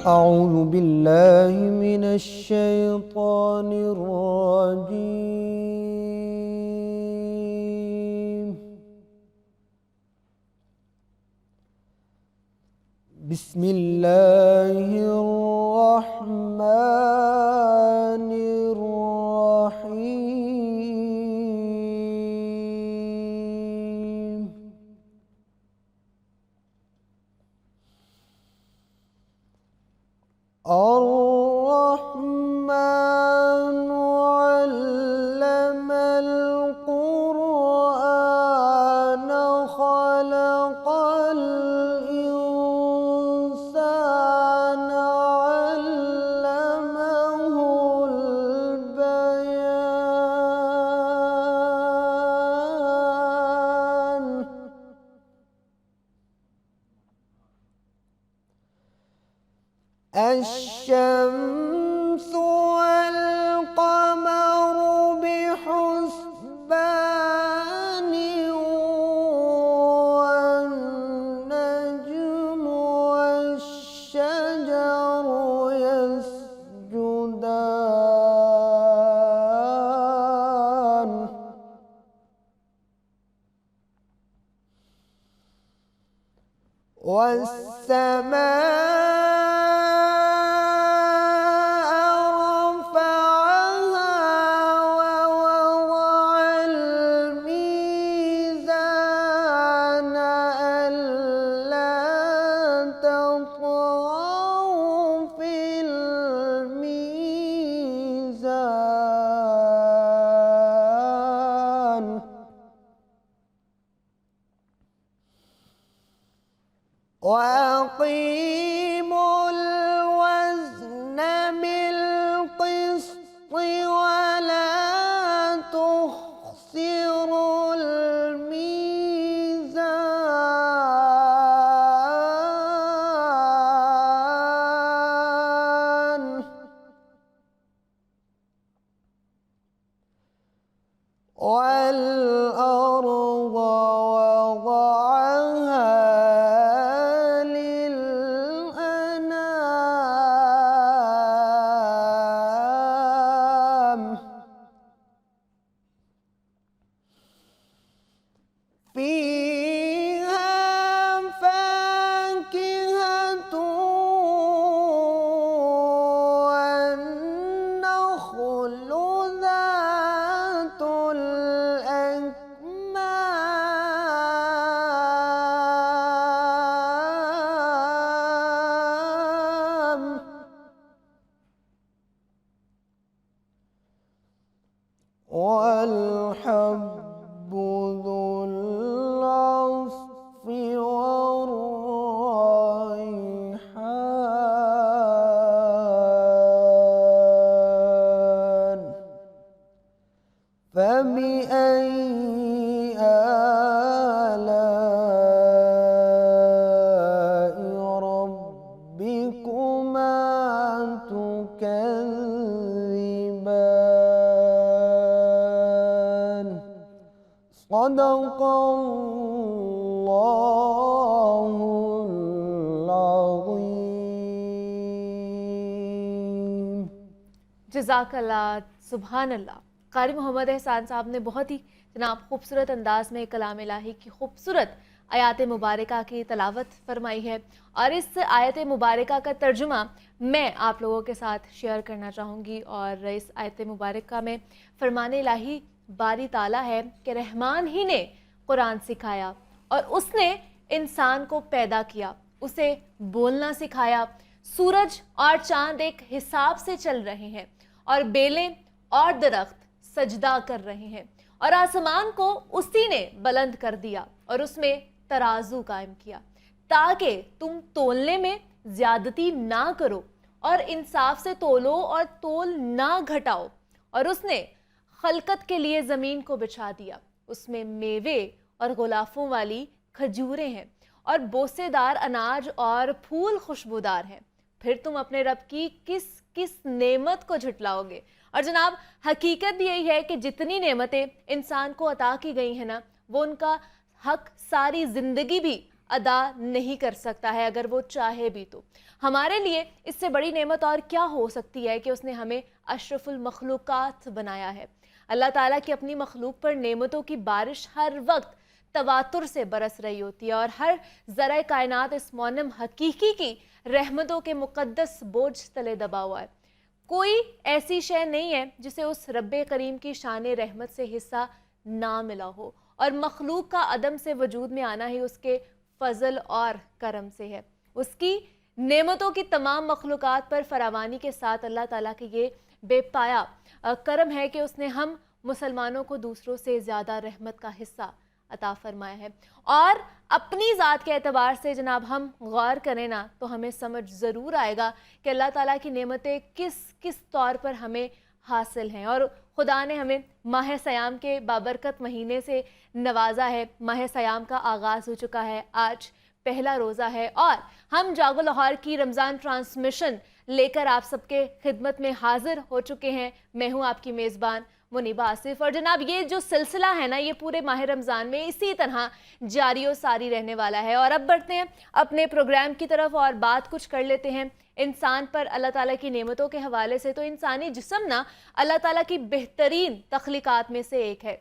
أعوذ بالله من الشيطان الرجيم. بسم الله الرحمن الرحيم. الرحمن علم القرآن خلق الإنسان علمه البيان. الشمس والقمر بحسبان والنجم والشجر يسجدان والسماء وأقيموا الوزن بالقسط ولا تخسروا الميزان والأرض وضعها فيها فاكهة والنخل ذات الأكمام والحب ذو العصف والريحان. فبأي آلاء ربكما تكذبان؟ صدق الله العظيم. جزاک اللہ، سبحان اللہ. قاری محمد احسان صاحب نے بہت ہی جناب خوبصورت انداز میں کلام الہی کی خوبصورت آیات مبارکہ کی تلاوت فرمائی ہے، اور اس آیت مبارکہ کا ترجمہ میں آپ لوگوں کے ساتھ شیئر کرنا چاہوں گی. اور اس آیت مبارکہ میں فرمان الہی باری تعالیٰ ہے کہ رحمان ہی نے قرآن سکھایا اور اس نے انسان کو پیدا کیا، اسے بولنا سکھایا. سورج اور چاند ایک حساب سے چل رہے ہیں اور بیلیں اور درخت سجدہ کر رہے ہیں، اور آسمان کو اسی نے بلند کر دیا اور اس میں ترازو قائم کیا تاکہ تم تولنے میں زیادتی نہ کرو اور انصاف سے تولو اور تول نہ گھٹاؤ. اور اس نے خلقت کے لیے زمین کو بچھا دیا، اس میں میوے اور غلافوں والی کھجوریں ہیں اور بوسے دار اناج اور پھول خوشبودار ہیں. پھر تم اپنے رب کی کس کس نعمت کو جھٹلاؤ گے؟ اور جناب حقیقت یہی ہے کہ جتنی نعمتیں انسان کو عطا کی گئی ہیں نا، وہ ان کا حق ساری زندگی بھی ادا نہیں کر سکتا ہے اگر وہ چاہے بھی تو۔ ہمارے لیے اس سے بڑی نعمت اور کیا ہو سکتی ہے کہ اس نے ہمیں اشرف المخلوقات بنایا ہے۔ اللہ تعالیٰ کی اپنی مخلوق پر نعمتوں کی بارش ہر وقت تواتر سے برس رہی ہوتی ہے اور ہر ذرہ کائنات اس مونم حقیقی کی رحمتوں کے مقدس بوجھ تلے دبا ہوا ہے۔ کوئی ایسی شے نہیں ہے جسے اس رب کریم کی شان رحمت سے حصہ نہ ملا ہو، اور مخلوق کا عدم سے وجود میں آنا ہی اس کے فضل اور کرم سے ہے۔ اس کی نعمتوں کی تمام مخلوقات پر فراوانی کے ساتھ اللہ تعالیٰ کے یہ بے پایا کرم ہے کہ اس نے ہم مسلمانوں کو دوسروں سے زیادہ رحمت کا حصہ عطا فرمایا ہے۔ اور اپنی ذات کے اعتبار سے جناب ہم غور کریں نا تو ہمیں سمجھ ضرور آئے گا کہ اللہ تعالیٰ کی نعمتیں کس کس طور پر ہمیں حاصل ہیں، اور خدا نے ہمیں ماہ سیام کے بابرکت مہینے سے نوازا ہے۔ ماہ سیام کا آغاز ہو چکا ہے، آج پہلا روزہ ہے، اور ہم جاگو لاہور کی رمضان ٹرانسمیشن لے کر آپ سب کے خدمت میں حاضر ہو چکے ہیں۔ میں ہوں آپ کی میزبان منیبہ آصف، اور جناب یہ جو سلسلہ ہے نا یہ پورے ماہ رمضان میں اسی طرح جاری و ساری رہنے والا ہے۔ اور اب بڑھتے ہیں اپنے پروگرام کی طرف اور بات کچھ کر لیتے ہیں انسان پر اللہ تعالیٰ کی نعمتوں کے حوالے سے۔ تو انسانی جسم نا اللہ تعالیٰ کی بہترین تخلیقات میں سے ایک ہے۔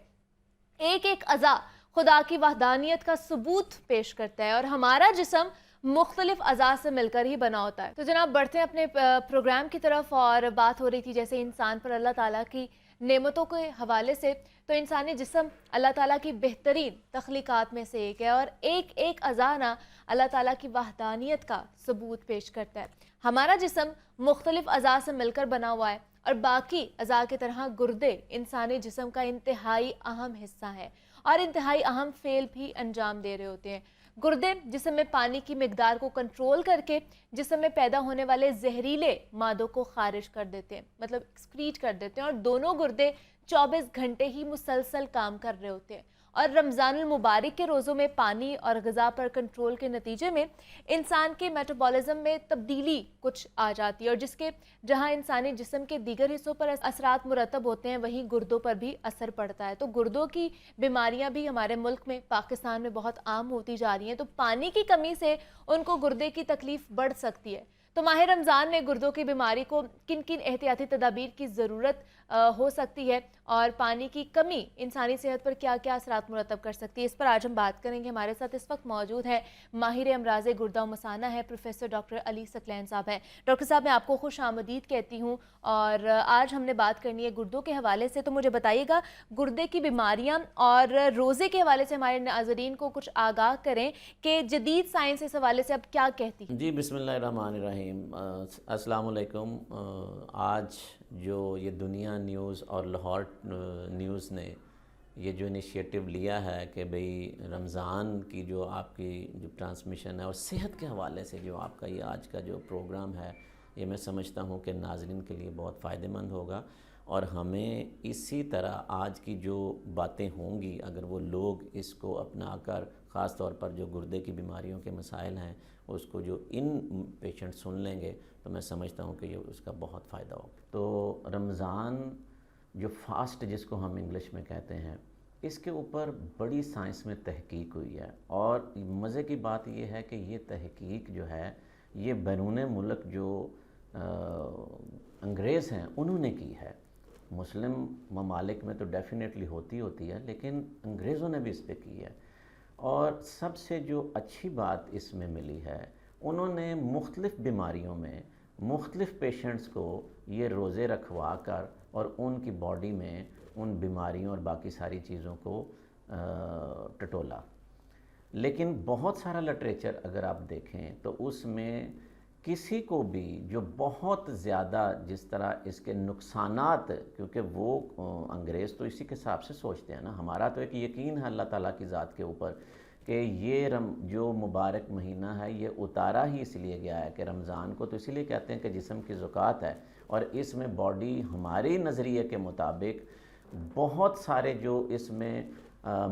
ایک ایک اعضاء خدا کی وحدانیت کا ثبوت پیش کرتا ہے، اور ہمارا جسم مختلف اعضاء سے مل کر ہی بنا ہوتا ہے۔ تو جناب بڑھتے ہیں اپنے پروگرام کی طرف، اور بات ہو رہی تھی جیسے انسان پر اللہ تعالیٰ کی نعمتوں کے حوالے سے، تو انسانی جسم اللہ تعالیٰ کی بہترین تخلیقات میں سے ایک ہے، اور ایک ایک اعضاء نا اللہ تعالیٰ کی وحدانیت کا ثبوت پیش کرتا ہے۔ ہمارا جسم مختلف اعضاء سے مل کر بنا ہوا ہے، اور باقی اعضاء کی طرح گردے انسانی جسم کا انتہائی اہم حصہ ہے اور انتہائی اہم فعل بھی انجام دے رہے ہوتے ہیں۔ گردے جسم میں پانی کی مقدار کو کنٹرول کر کے جسم میں پیدا ہونے والے زہریلے مادوں کو خارج کر دیتے ہیں، مطلب ایکسکریٹ کر دیتے ہیں، اور دونوں گردے 24 گھنٹے ہی مسلسل کام کر رہے ہوتے ہیں۔ اور رمضان المبارک کے روزوں میں پانی اور غذا پر کنٹرول کے نتیجے میں انسان کے میٹابولزم میں تبدیلی کچھ آ جاتی ہے، اور جس کے جہاں انسانی جسم کے دیگر حصوں پر اثرات مرتب ہوتے ہیں وہیں گردوں پر بھی اثر پڑتا ہے۔ تو گردوں کی بیماریاں بھی ہمارے ملک میں پاکستان میں بہت عام ہوتی جا رہی ہیں، تو پانی کی کمی سے ان کو گردے کی تکلیف بڑھ سکتی ہے۔ تو ماہ رمضان میں گردوں کی بیماری کو کن کن احتیاطی تدابیر کی ضرورت ہو سکتی ہے، اور پانی کی کمی انسانی صحت پر کیا کیا اثرات مرتب کر سکتی ہے، اس پر آج ہم بات کریں گے۔ ہمارے ساتھ اس وقت موجود ہے ماہر امراض گردہ و مثانہ ہے پروفیسر ڈاکٹر علی ثقلین صاحب ہیں۔ ڈاکٹر صاحب میں آپ کو خوش آمدید کہتی ہوں، اور آج ہم نے بات کرنی ہے گردوں کے حوالے سے۔ تو مجھے بتائیے گا گردے کی بیماریاں اور روزے کے حوالے سے ہمارے ناظرین کو کچھ آگاہ کریں کہ جدید سائنس اس حوالے سے اب کیا کہتی ہے۔ جی بسم اللہ الرحمن الرحیم، السلام علیکم۔ آج جو یہ دنیا نیوز اور لاہور نیوز نے یہ جو انیشیٹو لیا ہے کہ بھئی رمضان کی جو آپ کی جو ٹرانسمیشن ہے اور صحت کے حوالے سے جو آپ کا یہ آج کا جو پروگرام ہے، یہ میں سمجھتا ہوں کہ ناظرین کے لیے بہت فائدہ مند ہوگا، اور ہمیں اسی طرح آج کی جو باتیں ہوں گی اگر وہ لوگ اس کو اپنا کر، خاص طور پر جو گردے کی بیماریوں کے مسائل ہیں اس کو جو ان پیشنٹ سن لیں گے تو میں سمجھتا ہوں کہ یہ اس کا بہت فائدہ ہوگا۔ تو رمضان جو فاسٹ جس کو ہم انگلش میں کہتے ہیں، اس کے اوپر بڑی سائنس میں تحقیق ہوئی ہے، اور مزے کی بات یہ ہے کہ یہ تحقیق جو ہے یہ بیرون ملک جو انگریز ہیں انہوں نے کی ہے۔ مسلم ممالک میں تو ڈیفینیٹلی ہوتی ہے، لیکن انگریزوں نے بھی اس پہ کی ہے۔ اور سب سے جو اچھی بات اس میں ملی ہے، انہوں نے مختلف بیماریوں میں مختلف پیشنٹس کو یہ روزے رکھوا کر اور ان کی باڈی میں ان بیماریوں اور باقی ساری چیزوں کو ٹٹولا۔ لیکن بہت سارا لٹریچر اگر آپ دیکھیں تو اس میں کسی کو بھی جو بہت زیادہ جس طرح اس کے نقصانات، کیونکہ وہ انگریز تو اسی کے حساب سے سوچتے ہیں نا، ہمارا تو ایک یقین ہے اللہ تعالیٰ کی ذات کے اوپر کہ یہ جو مبارک مہینہ ہے یہ اتارا ہی اس لیے گیا ہے کہ رمضان کو تو اسی لیے کہتے ہیں کہ جسم کی زکوٰۃ ہے، اور اس میں باڈی ہماری نظریے کے مطابق بہت سارے جو اس میں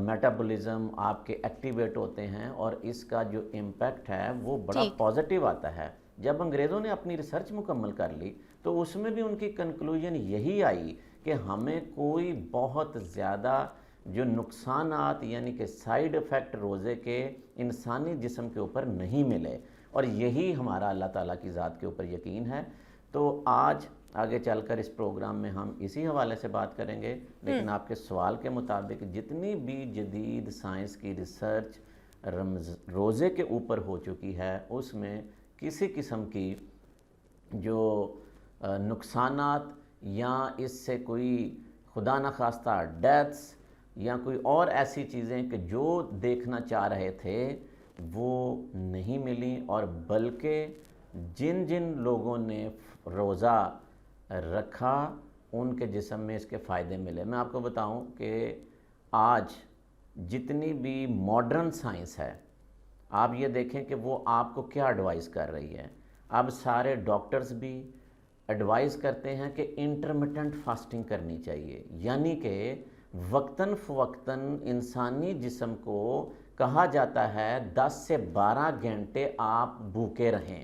میٹابولزم آپ کے ایکٹیویٹ ہوتے ہیں، اور اس کا جو امپیکٹ ہے وہ بڑا پازیٹیو آتا ہے۔ جب انگریزوں نے اپنی ریسرچ مکمل کر لی تو اس میں بھی ان کی کنکلوژن یہی آئی کہ ہمیں کوئی بہت زیادہ جو نقصانات یعنی کہ سائیڈ افیکٹ روزے کے انسانی جسم کے اوپر نہیں ملے، اور یہی ہمارا اللہ تعالیٰ کی ذات کے اوپر یقین ہے۔ تو آج آگے چل کر اس پروگرام میں ہم اسی حوالے سے بات کریں گے، لیکن آپ کے سوال کے مطابق جتنی بھی جدید سائنس کی ریسرچ روزے کے اوپر ہو چکی ہے، اس میں کسی قسم کی جو نقصانات یا اس سے کوئی خدا نخواستہ ڈیتھس یا کوئی اور ایسی چیزیں کہ جو دیکھنا چاہ رہے تھے وہ نہیں ملی، اور بلکہ جن جن لوگوں نے روزہ رکھا ان کے جسم میں اس کے فائدے ملے۔ میں آپ کو بتاؤں کہ آج جتنی بھی ماڈرن سائنس ہے، آپ یہ دیکھیں کہ وہ آپ کو کیا ایڈوائز کر رہی ہے۔ اب سارے ڈاکٹرز بھی ایڈوائز کرتے ہیں کہ انٹرمیٹنٹ فاسٹنگ کرنی چاہیے، یعنی کہ وقتاً فوقتاً انسانی جسم کو کہا جاتا ہے 10 سے 12 گھنٹے آپ بھوکے رہیں۔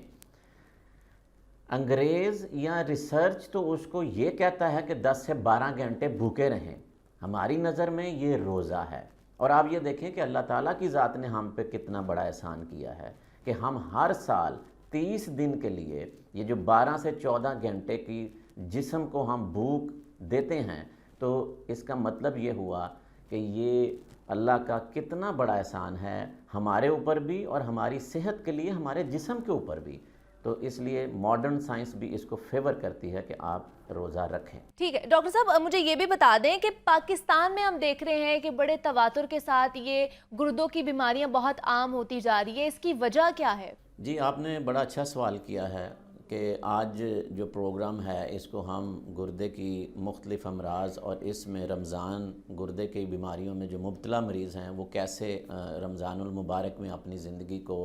انگریز یا ریسرچ تو اس کو یہ کہتا ہے کہ 10 سے 12 گھنٹے بھوکے رہیں، ہماری نظر میں یہ روزہ ہے۔ اور آپ یہ دیکھیں کہ اللہ تعالیٰ کی ذات نے ہم پہ کتنا بڑا احسان کیا ہے کہ ہم ہر سال 30 دن کے لیے یہ جو 12 سے 14 گھنٹے کی جسم کو ہم بھوک دیتے ہیں، تو اس کا مطلب یہ ہوا کہ یہ اللہ کا کتنا بڑا احسان ہے ہمارے اوپر بھی اور ہماری صحت کے لیے ہمارے جسم کے اوپر بھی۔ تو اس لیے ماڈرن سائنس بھی اس کو فیور کرتی ہے کہ آپ روزہ رکھیں۔ ٹھیک ہے ڈاکٹر صاحب، مجھے یہ بھی بتا دیں کہ پاکستان میں ہم دیکھ رہے ہیں کہ بڑے تواتر کے ساتھ یہ گردوں کی بیماریاں بہت عام ہوتی جا رہی ہے، اس کی وجہ کیا ہے؟ جی، آپ نے بڑا اچھا سوال کیا ہے کہ آج جو پروگرام ہے اس کو ہم گردے کی مختلف امراض اور اس میں رمضان گردے کی بیماریوں میں جو مبتلا مریض ہیں وہ کیسے رمضان المبارک میں اپنی زندگی کو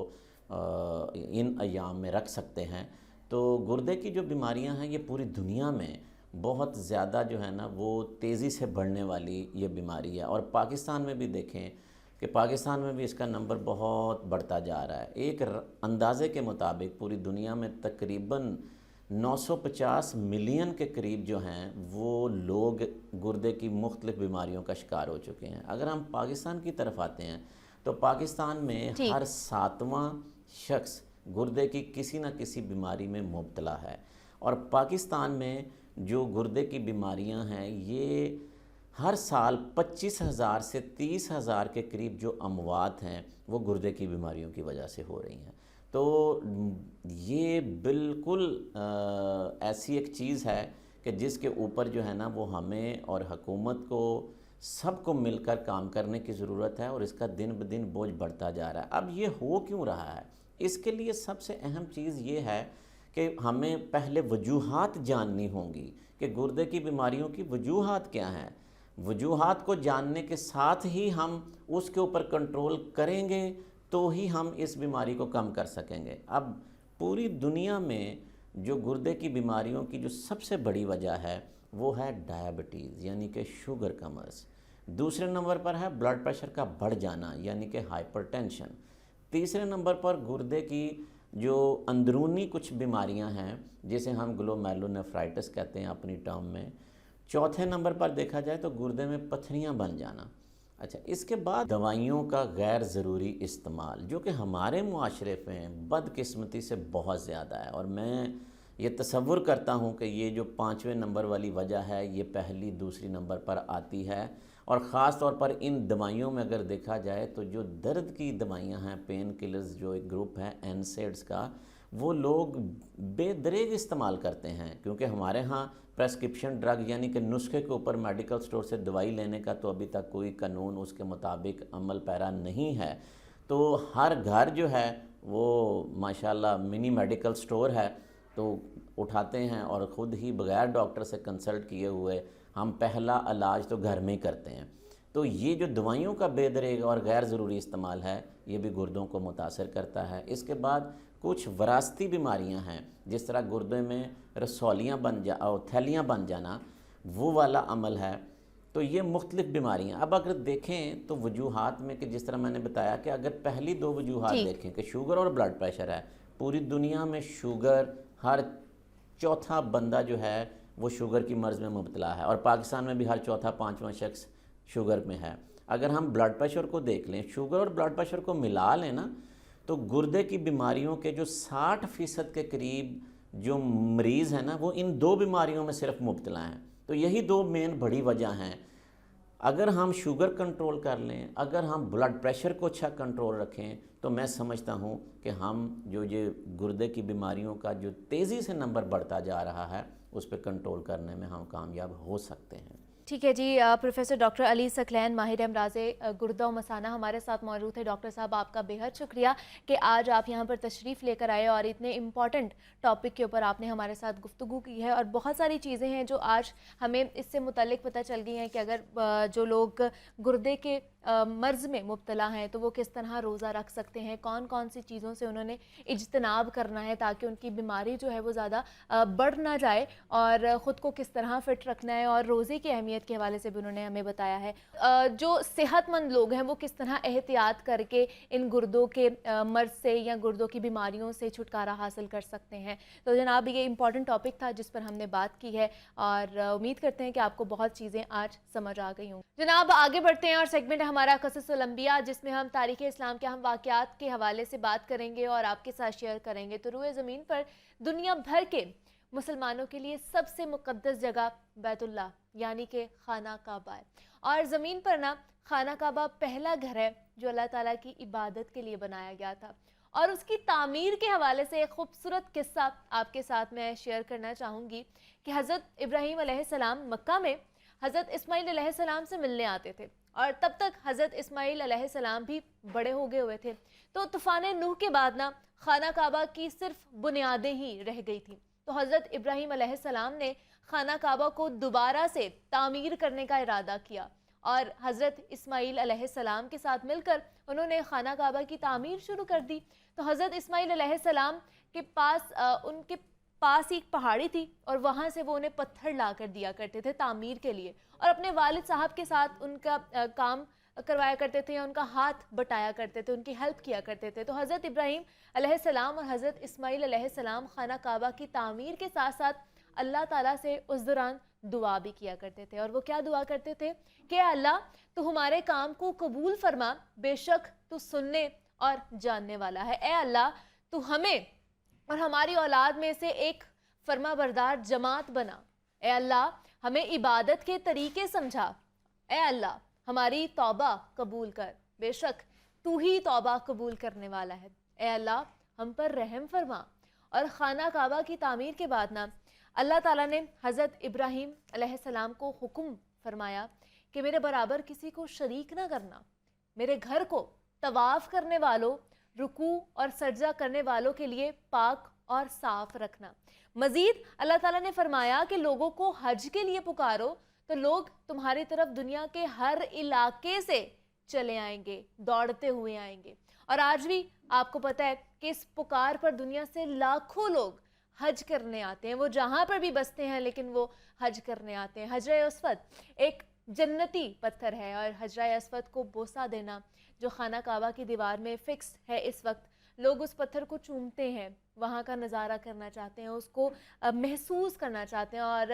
ان ایام میں رکھ سکتے ہیں۔ تو گردے کی جو بیماریاں ہیں یہ پوری دنیا میں بہت زیادہ جو ہے نا وہ تیزی سے بڑھنے والی یہ بیماری ہے، اور پاکستان میں بھی دیکھیں کہ پاکستان میں بھی اس کا نمبر بہت بڑھتا جا رہا ہے۔ ایک اندازے کے مطابق پوری دنیا میں تقریباً 950 ملین کے قریب جو ہیں وہ لوگ گردے کی مختلف بیماریوں کا شکار ہو چکے ہیں۔ اگر ہم پاکستان کی طرف آتے ہیں تو پاکستان میں ہر 7واں شخص گردے کی کسی نہ کسی بیماری میں مبتلا ہے، اور پاکستان میں جو گردے کی بیماریاں ہیں یہ ہر سال 25,000 سے 30,000 کے قریب جو اموات ہیں وہ گردے کی بیماریوں کی وجہ سے ہو رہی ہیں۔ تو یہ بالکل ایسی ایک چیز ہے کہ جس کے اوپر جو ہے نا وہ ہمیں اور حکومت کو سب کو مل کر کام کرنے کی ضرورت ہے، اور اس کا دن بدن بوجھ بڑھتا جا رہا ہے۔ اب یہ ہو کیوں رہا ہے؟ اس کے لیے سب سے اہم چیز یہ ہے کہ ہمیں پہلے وجوہات جاننی ہوں گی کہ گردے کی بیماریوں کی وجوہات کیا ہیں۔ وجوہات کو جاننے کے ساتھ ہی ہم اس کے اوپر کنٹرول کریں گے تو ہی ہم اس بیماری کو کم کر سکیں گے۔ اب پوری دنیا میں جو گردے کی بیماریوں کی جو سب سے بڑی وجہ ہے وہ ہے ڈائبٹیز یعنی کہ شوگر کا مرض۔ دوسرے نمبر پر ہے بلڈ پریشر کا بڑھ جانا یعنی کہ ہائپر ٹینشن۔ تیسرے نمبر پر گردے کی جو اندرونی کچھ بیماریاں ہیں جسے ہم گلومیرولونیفرائٹس کہتے ہیں اپنی ٹرم میں۔ چوتھے نمبر پر دیکھا جائے تو گردے میں پتھریاں بن جانا۔ اچھا، اس کے بعد دوائیوں کا غیر ضروری استعمال جو کہ ہمارے معاشرے میں بدقسمتی سے بہت زیادہ ہے، اور میں یہ تصور کرتا ہوں کہ یہ جو 5ویں نمبر والی وجہ ہے یہ پہلی دوسری نمبر پر آتی ہے، اور خاص طور پر ان دوائیوں میں اگر دیکھا جائے تو جو درد کی دوائیاں ہیں، پین کلرز جو ایک گروپ ہے NSAIDs کا، وہ لوگ بے دریغ استعمال کرتے ہیں، کیونکہ ہمارے ہاں پریسکرپشن ڈرگ یعنی کہ نسخے کے اوپر میڈیکل سٹور سے دوائی لینے کا تو ابھی تک کوئی قانون اس کے مطابق عمل پیرا نہیں ہے۔ تو ہر گھر جو ہے وہ ماشاءاللہ منی میڈیکل سٹور ہے، تو اٹھاتے ہیں اور خود ہی بغیر ڈاکٹر سے کنسلٹ کیے ہوئے ہم پہلا علاج تو گھر میں ہی کرتے ہیں۔ تو یہ جو دوائیوں کا بے دریغ اور غیر ضروری استعمال ہے یہ بھی گردوں کو متاثر کرتا ہے۔ اس کے بعد کچھ وراثتی بیماریاں ہیں، جس طرح گردے میں رسولیاں تھیلیاں بن جانا، وہ والا عمل ہے۔ تو یہ مختلف بیماریاں اب اگر دیکھیں تو وجوہات میں کہ جس طرح میں نے بتایا کہ اگر پہلی 2 وجوہات دیکھیں کہ شوگر اور بلڈ پریشر ہے، پوری دنیا میں شوگر ہر چوتھا بندہ جو ہے وہ شوگر کی مرض میں مبتلا ہے، اور پاکستان میں بھی ہر چوتھا 5واں شخص شوگر میں ہے. اگر ہم بلڈ پریشر کو دیکھ لیں، شوگر اور بلڈ پریشر کو ملا لیں نا، تو گردے کی بیماریوں کے جو 60% کے قریب جو مریض ہیں نا، وہ ان 2 بیماریوں میں صرف مبتلا ہیں. تو یہی 2 مین بڑی وجہ ہیں. اگر ہم شوگر کنٹرول کر لیں، اگر ہم بلڈ پریشر کو اچھا کنٹرول رکھیں، تو میں سمجھتا ہوں کہ ہم جو یہ گردے کی بیماریوں کا جو تیزی سے نمبر بڑھتا جا رہا ہے، اس پہ کنٹرول کرنے میں ہم کامیاب ہو سکتے ہیں. ٹھیک ہے جی. پروفیسر ڈاکٹر علی ثقلین، ماہر امراض گردہ و مثانہ ہمارے ساتھ موجود تھے. ڈاکٹر صاحب، آپ کا بے حد شکریہ کہ آج آپ یہاں پر تشریف لے کر آئے اور اتنے امپورٹنٹ ٹاپک کے اوپر آپ نے ہمارے ساتھ گفتگو کی ہے. اور بہت ساری چیزیں ہیں جو آج ہمیں اس سے متعلق پتہ چل گئی ہیں کہ اگر جو لوگ گردے کے مرض میں مبتلا ہیں تو وہ کس طرح روزہ رکھ سکتے ہیں، کون کون سی چیزوں سے انہوں نے اجتناب کرنا ہے تاکہ ان کی بیماری جو ہے وہ زیادہ بڑھ نہ جائے، اور خود کو کس طرح فٹ رکھنا ہے، اور روزے کی اہمیت کے حوالے سے بھی انہوں نے ہمیں بتایا ہے. جو صحت مند لوگ ہیں وہ کس طرح احتیاط کر کے ان گردوں کے مرض سے یا گردوں کی بیماریوں سے چھٹکارا حاصل کر سکتے ہیں. تو جناب، یہ امپورٹنٹ ٹاپک تھا جس پر ہم نے بات کی ہے، اور امید کرتے ہیں کہ آپ کو بہت چیزیں آج سمجھ آ گئی ہوں. جناب، آگے بڑھتے ہیں اور سیگمنٹ ہمارا قصص الانبیاء، جس میں ہم تاریخ اسلام کے اہم واقعات کے حوالے سے بات کریں گے اور آپ کے ساتھ شیئر کریں گے. تو روئے زمین پر دنیا بھر کے مسلمانوں کے لیے سب سے مقدس جگہ بیت اللہ یعنی کہ خانہ کعبہ ہے. اور زمین پر نا خانہ کعبہ پہلا گھر ہے جو اللہ تعالیٰ کی عبادت کے لیے بنایا گیا تھا. اور اس کی تعمیر کے حوالے سے ایک خوبصورت قصہ آپ کے ساتھ میں شیئر کرنا چاہوں گی کہ حضرت ابراہیم علیہ السلام مکہ میں حضرت اسماعیل علیہ السلام سے ملنے آتے تھے، اور تب تک حضرت اسماعیل علیہ السلام بھی بڑے ہو گئے ہوئے تھے. تو طوفان نوح کے بعد نا خانہ کعبہ کی صرف بنیادیں ہی رہ گئی تھیں. تو حضرت ابراہیم علیہ السلام نے خانہ کعبہ کو دوبارہ سے تعمیر کرنے کا ارادہ کیا، اور حضرت اسماعیل علیہ السلام کے ساتھ مل کر انہوں نے خانہ کعبہ کی تعمیر شروع کر دی. تو حضرت اسماعیل علیہ السلام کے پاس ان کے پاس ایک پہاڑی تھی، اور وہاں سے وہ انہیں پتھر لا کر دیا کرتے تھے تعمیر کے لیے، اور اپنے والد صاحب کے ساتھ ان کا کام کروایا کرتے تھے، ان کا ہاتھ بٹایا کرتے تھے، ان کی ہیلپ کیا کرتے تھے. تو حضرت ابراہیم علیہ السلام اور حضرت اسماعیل علیہ السلام خانہ کعبہ کی تعمیر کے ساتھ ساتھ اللہ تعالیٰ سے اس دوران دعا بھی کیا کرتے تھے. اور وہ کیا دعا کرتے تھے کہ اللہ تو ہمارے کام کو قبول فرما، بے شک تو سننے اور جاننے والا ہے. اے اللہ تو ہمیں اور ہماری اولاد میں سے ایک فرما بردار جماعت بنا. اے اللہ ہمیں عبادت کے طریقے سمجھا. اے اللہ ہماری توبہ قبول کر، بے شک تو ہی توبہ قبول کرنے والا ہے. اے اللہ ہم پر رحم فرما. اور خانہ کعبہ کی تعمیر کے بعد نا اللہ تعالیٰ نے حضرت ابراہیم علیہ السلام کو حکم فرمایا کہ میرے برابر کسی کو شریک نہ کرنا، میرے گھر کو طواف کرنے والوں، رکوع اور سجدہ کرنے والوں کے لیے پاک اور صاف رکھنا. مزید اللہ تعالیٰ نے فرمایا کہ لوگوں کو حج کے لیے پکارو تو لوگ تمہاری طرف دنیا کے ہر علاقے سے چلے آئیں گے، دوڑتے ہوئے آئیں گے. اور آج بھی آپ کو پتہ ہے کہ اس پکار پر دنیا سے لاکھوں لوگ حج کرنے آتے ہیں. وہ جہاں پر بھی بستے ہیں لیکن وہ حج کرنے آتے ہیں. حجرہ اسود ایک جنتی پتھر ہے، اور حجرہ اسود کو بوسہ دینا جو خانہ کعبہ کی دیوار میں فکس ہے اس وقت، لوگ اس پتھر کو چومتے ہیں، وہاں کا نظارہ کرنا چاہتے ہیں، اس کو محسوس کرنا چاہتے ہیں. اور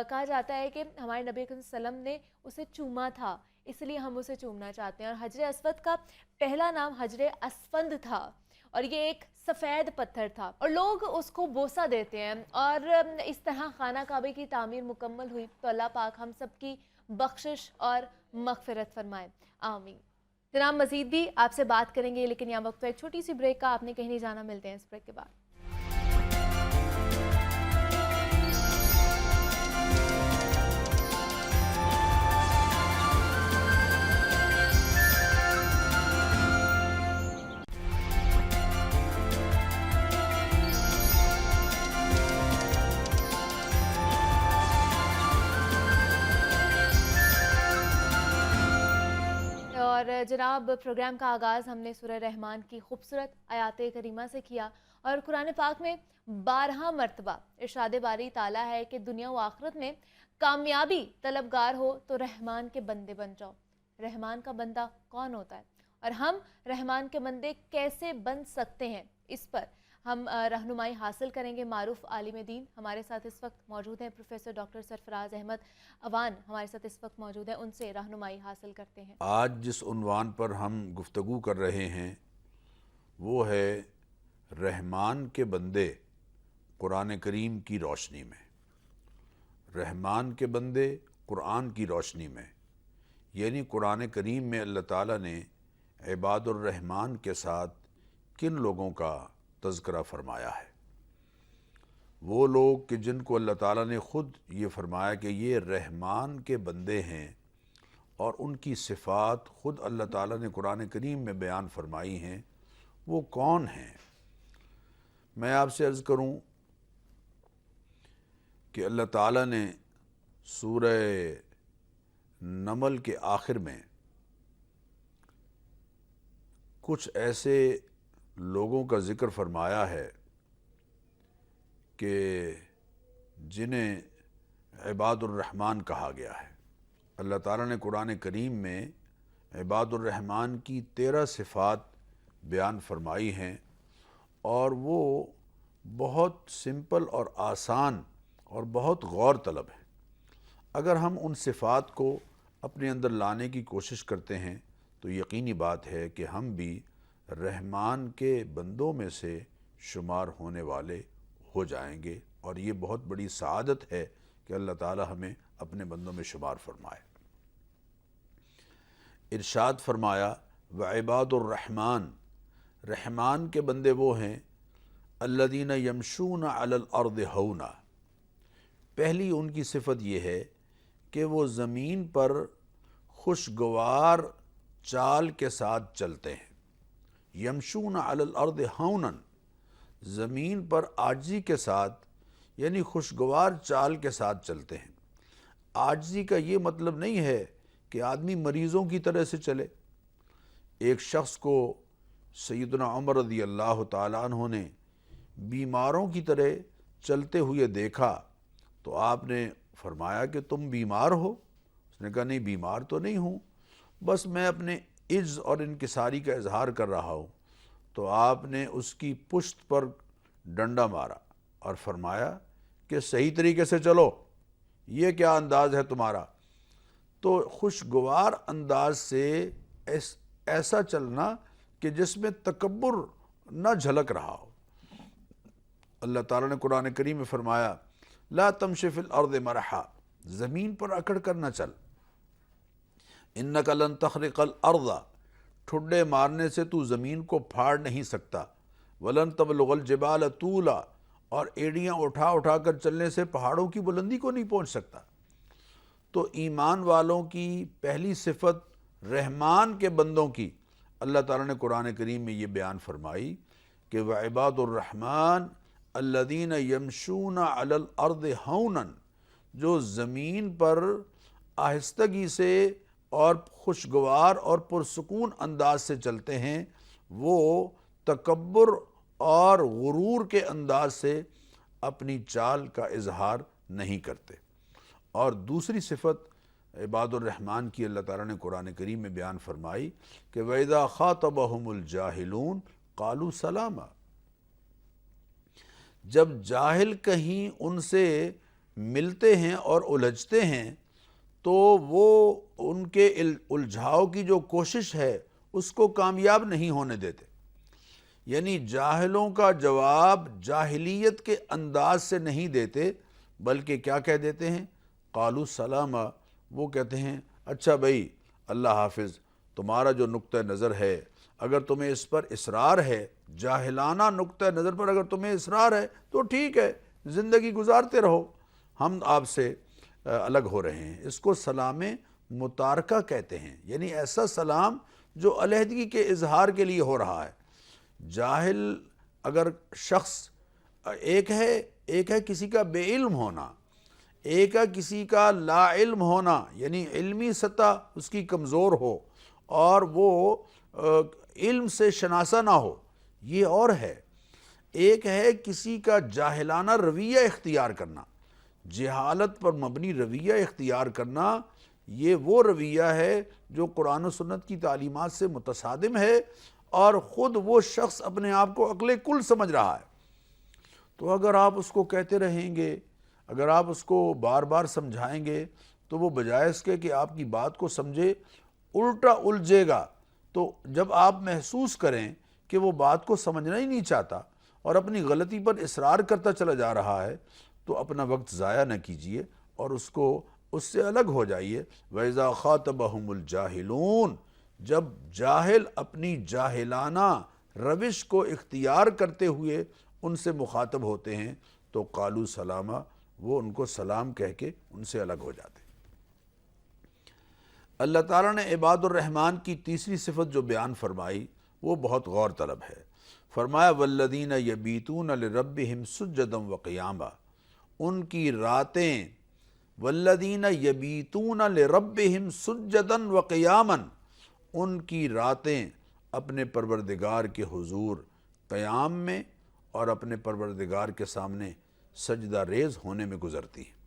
کہا جاتا ہے کہ ہمارے نبی صلی اللہ علیہ وسلم نے اسے چوما تھا، اس لیے ہم اسے چومنا چاہتے ہیں. اور حجر اسود کا پہلا نام حجر اسفند تھا، اور یہ ایک سفید پتھر تھا، اور لوگ اس کو بوسہ دیتے ہیں. اور اس طرح خانہ کعبے کی تعمیر مکمل ہوئی. تو اللہ پاک ہم سب کی بخشش اور مغفرت فرمائے، آمین. جناب مزید بھی آپ سے بات کریں گے، لیکن یہاں وقت ایک چھوٹی سی بریک کا، آپ نے کہیں نہیں جانا. ملتے ہیں اس بریک کے بعد. اور جناب پروگرام کا آغاز ہم نے سورہ رحمان کی خوبصورت آیات کریمہ سے کیا، اور قرآن پاک میں 12 مرتبہ ارشاد باری تعالیٰ ہے کہ دنیا و آخرت میں کامیابی طلبگار ہو تو رحمان کے بندے بن جاؤ. رحمان کا بندہ کون ہوتا ہے اور ہم رحمان کے بندے کیسے بن سکتے ہیں، اس پر ہم رہنمائی حاصل کریں گے معروف عالم دین ہمارے ساتھ اس وقت موجود ہیں، پروفیسر ڈاکٹر سرفراز احمد اوان ہمارے ساتھ اس وقت موجود ہیں، ان سے رہنمائی حاصل کرتے ہیں۔ آج جس عنوان پر ہم گفتگو کر رہے ہیں وہ ہے رحمان کے بندے قرآن کریم کی روشنی میں۔ رحمان کے بندے قرآن کی روشنی میں، یعنی قرآن کریم میں اللہ تعالیٰ نے عباد الرحمن کے ساتھ کن لوگوں کا تذکرہ فرمایا ہے؟ وہ لوگ کہ جن کو اللہ تعالیٰ نے خود یہ فرمایا کہ یہ رحمان کے بندے ہیں، اور ان کی صفات خود اللہ تعالیٰ نے قرآن کریم میں بیان فرمائی ہیں، وہ کون ہیں؟ میں آپ سے عرض کروں کہ اللہ تعالیٰ نے سورہ نمل کے آخر میں کچھ ایسے لوگوں کا ذکر فرمایا ہے کہ جنہیں عباد الرحمن کہا گیا ہے۔ اللہ تعالیٰ نے قرآن کریم میں عباد الرحمن کی 13 صفات بیان فرمائی ہیں، اور وہ بہت سمپل اور آسان اور بہت غور طلب ہے۔ اگر ہم ان صفات کو اپنے اندر لانے کی کوشش کرتے ہیں تو یقینی بات ہے کہ ہم بھی رحمان کے بندوں میں سے شمار ہونے والے ہو جائیں گے، اور یہ بہت بڑی سعادت ہے کہ اللہ تعالی ہمیں اپنے بندوں میں شمار فرمائے۔ ارشاد فرمایا وعباد الرحمن، رحمان کے بندے وہ ہیں الذین یمشون علی الارض ہونا۔ پہلی ان کی صفت یہ ہے کہ وہ زمین پر خوشگوار چال کے ساتھ چلتے ہیں۔ یمشون علی الارض ہونا، زمین پر عاجزی کے ساتھ، یعنی خوشگوار چال کے ساتھ چلتے ہیں۔ عاجزی کا یہ مطلب نہیں ہے کہ آدمی مریضوں کی طرح سے چلے۔ ایک شخص کو سیدنا عمر رضی اللہ تعالیٰ عنہ نے بیماروں کی طرح چلتے ہوئے دیکھا تو آپ نے فرمایا کہ تم بیمار ہو؟ اس نے کہا نہیں، بیمار تو نہیں ہوں، بس میں اپنے عجز اور انکساری کا اظہار کر رہا ہوں۔ تو آپ نے اس کی پشت پر ڈنڈا مارا اور فرمایا کہ صحیح طریقے سے چلو، یہ کیا انداز ہے تمہارا؟ تو خوشگوار انداز سے ایسا چلنا کہ جس میں تکبر نہ جھلک رہا ہو۔ اللہ تعالیٰ نے قرآن کریم میں فرمایا لا تمشِ فی الارض مرحا، زمین پر اکڑ کر نہ چل۔ انک لن تخرق الارض، ٹھڈے مارنے سے تو زمین کو پھاڑ نہیں سکتا۔ ولن تبلغ الجبال طولا، اور ایڑیاں اٹھا اٹھا کر چلنے سے پہاڑوں کی بلندی کو نہیں پہنچ سکتا۔ تو ایمان والوں کی پہلی صفت رحمان کے بندوں کی اللہ تعالیٰ نے قرآن کریم میں یہ بیان فرمائی کہ وعباد الرحمن الذین یمشون علی الارض ہونا، جو زمین پر آہستگی سے اور خوشگوار اور پرسکون انداز سے چلتے ہیں، وہ تکبر اور غرور کے انداز سے اپنی چال کا اظہار نہیں کرتے۔ اور دوسری صفت عباد الرحمن کی اللہ تعالیٰ نے قرآن کریم میں بیان فرمائی کہ وَإِذَا خَاطَبَهُمُ الْجَاهِلُونَ قَالُوا سَلَامًا، جب جاہل کہیں ان سے ملتے ہیں اور الجھتے ہیں تو وہ ان کے الجھاؤ کی جو کوشش ہے اس کو کامیاب نہیں ہونے دیتے۔ یعنی جاہلوں کا جواب جاہلیت کے انداز سے نہیں دیتے، بلکہ کیا کہہ دیتے ہیں؟ قالوا سلاما، وہ کہتے ہیں اچھا بھائی اللہ حافظ، تمہارا جو نقطہ نظر ہے اگر تمہیں اس پر اصرار ہے، جاہلانہ نقطہ نظر پر اگر تمہیں اصرار ہے تو ٹھیک ہے، زندگی گزارتے رہو، ہم آپ سے الگ ہو رہے ہیں۔ اس کو سلام متارکہ کہتے ہیں، یعنی ایسا سلام جو علیحدگی کے اظہار کے لیے ہو رہا ہے۔ جاہل اگر شخص ایک ہے کسی کا بے علم ہونا، ایک ہے کسی کا لا علم ہونا، یعنی علمی سطح اس کی کمزور ہو اور وہ علم سے شناسہ نہ ہو، یہ اور ہے۔ ایک ہے کسی کا جاہلانہ رویہ اختیار کرنا، جہالت پر مبنی رویہ اختیار کرنا، یہ وہ رویہ ہے جو قرآن و سنت کی تعلیمات سے متصادم ہے، اور خود وہ شخص اپنے آپ کو عقل کل سمجھ رہا ہے۔ تو اگر آپ اس کو کہتے رہیں گے، اگر آپ اس کو بار بار سمجھائیں گے تو وہ بجائے اس کے کہ آپ کی بات کو سمجھے الٹا الجھے گا۔ تو جب آپ محسوس کریں کہ وہ بات کو سمجھنا ہی نہیں چاہتا اور اپنی غلطی پر اصرار کرتا چلا جا رہا ہے، تو اپنا وقت ضائع نہ کیجیے اور اس سے الگ ہو جائیے۔ وَإِذَا خَاطَبَهُمُ الْجَاهِلُونَ، جب جاہل اپنی جاہلانہ روش کو اختیار کرتے ہوئے ان سے مخاطب ہوتے ہیں تو قالوا سلاما، وہ ان کو سلام کہہ کے ان سے الگ ہو جاتے ہیں۔ اللہ تعالیٰ نے عباد الرحمن کی تیسری صفت جو بیان فرمائی وہ بہت غور طلب ہے۔ فرمایا والذین یبیتون لربہم سجدا وقیاما، ان کی راتیں، والذین یبیتون لربہم سجدا وقیاما، ان کی راتیں اپنے پروردگار کے حضور قیام میں اور اپنے پروردگار کے سامنے سجدہ ریز ہونے میں گزرتی ہیں۔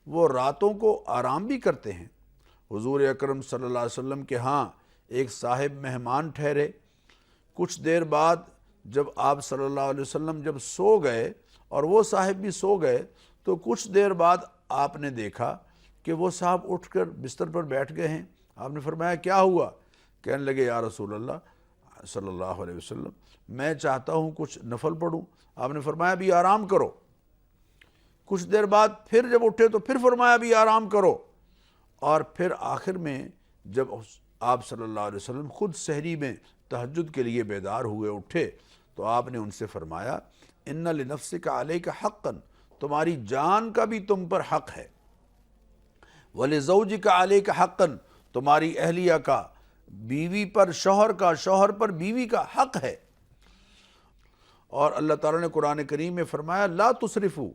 وہ راتوں کو آرام بھی کرتے ہیں۔ حضور اکرم صلی اللہ علیہ وسلم کے ہاں ایک صاحب مہمان ٹھہرے، کچھ دیر بعد جب آپ صلی اللہ علیہ وسلم جب سو گئے اور وہ صاحب بھی سو گئے تو کچھ دیر بعد آپ نے دیکھا کہ وہ صاحب اٹھ کر بستر پر بیٹھ گئے ہیں۔ آپ نے فرمایا کیا ہوا؟ کہنے لگے یا رسول اللہ صلی اللہ علیہ وسلم میں چاہتا ہوں کچھ نفل پڑھوں۔ آپ نے فرمایا بھی آرام کرو۔ کچھ دیر بعد پھر جب اٹھے تو پھر فرمایا بھی آرام کرو، اور پھر آخر میں جب آپ صلی اللہ علیہ وسلم خود سحری میں تہجد کے لیے بیدار ہوئے اٹھے تو آپ نے ان سے فرمایا ان لنفسک علیک حقا، تمہاری جان کا بھی تم پر حق ہے، ولزوجک علیک حقا، تمہاری اہلیہ کا، بیوی پر شوہر کا، شوہر پر بیوی کا حق ہے۔ اور اللہ تعالیٰ نے قرآن کریم میں فرمایا لا تسرفوا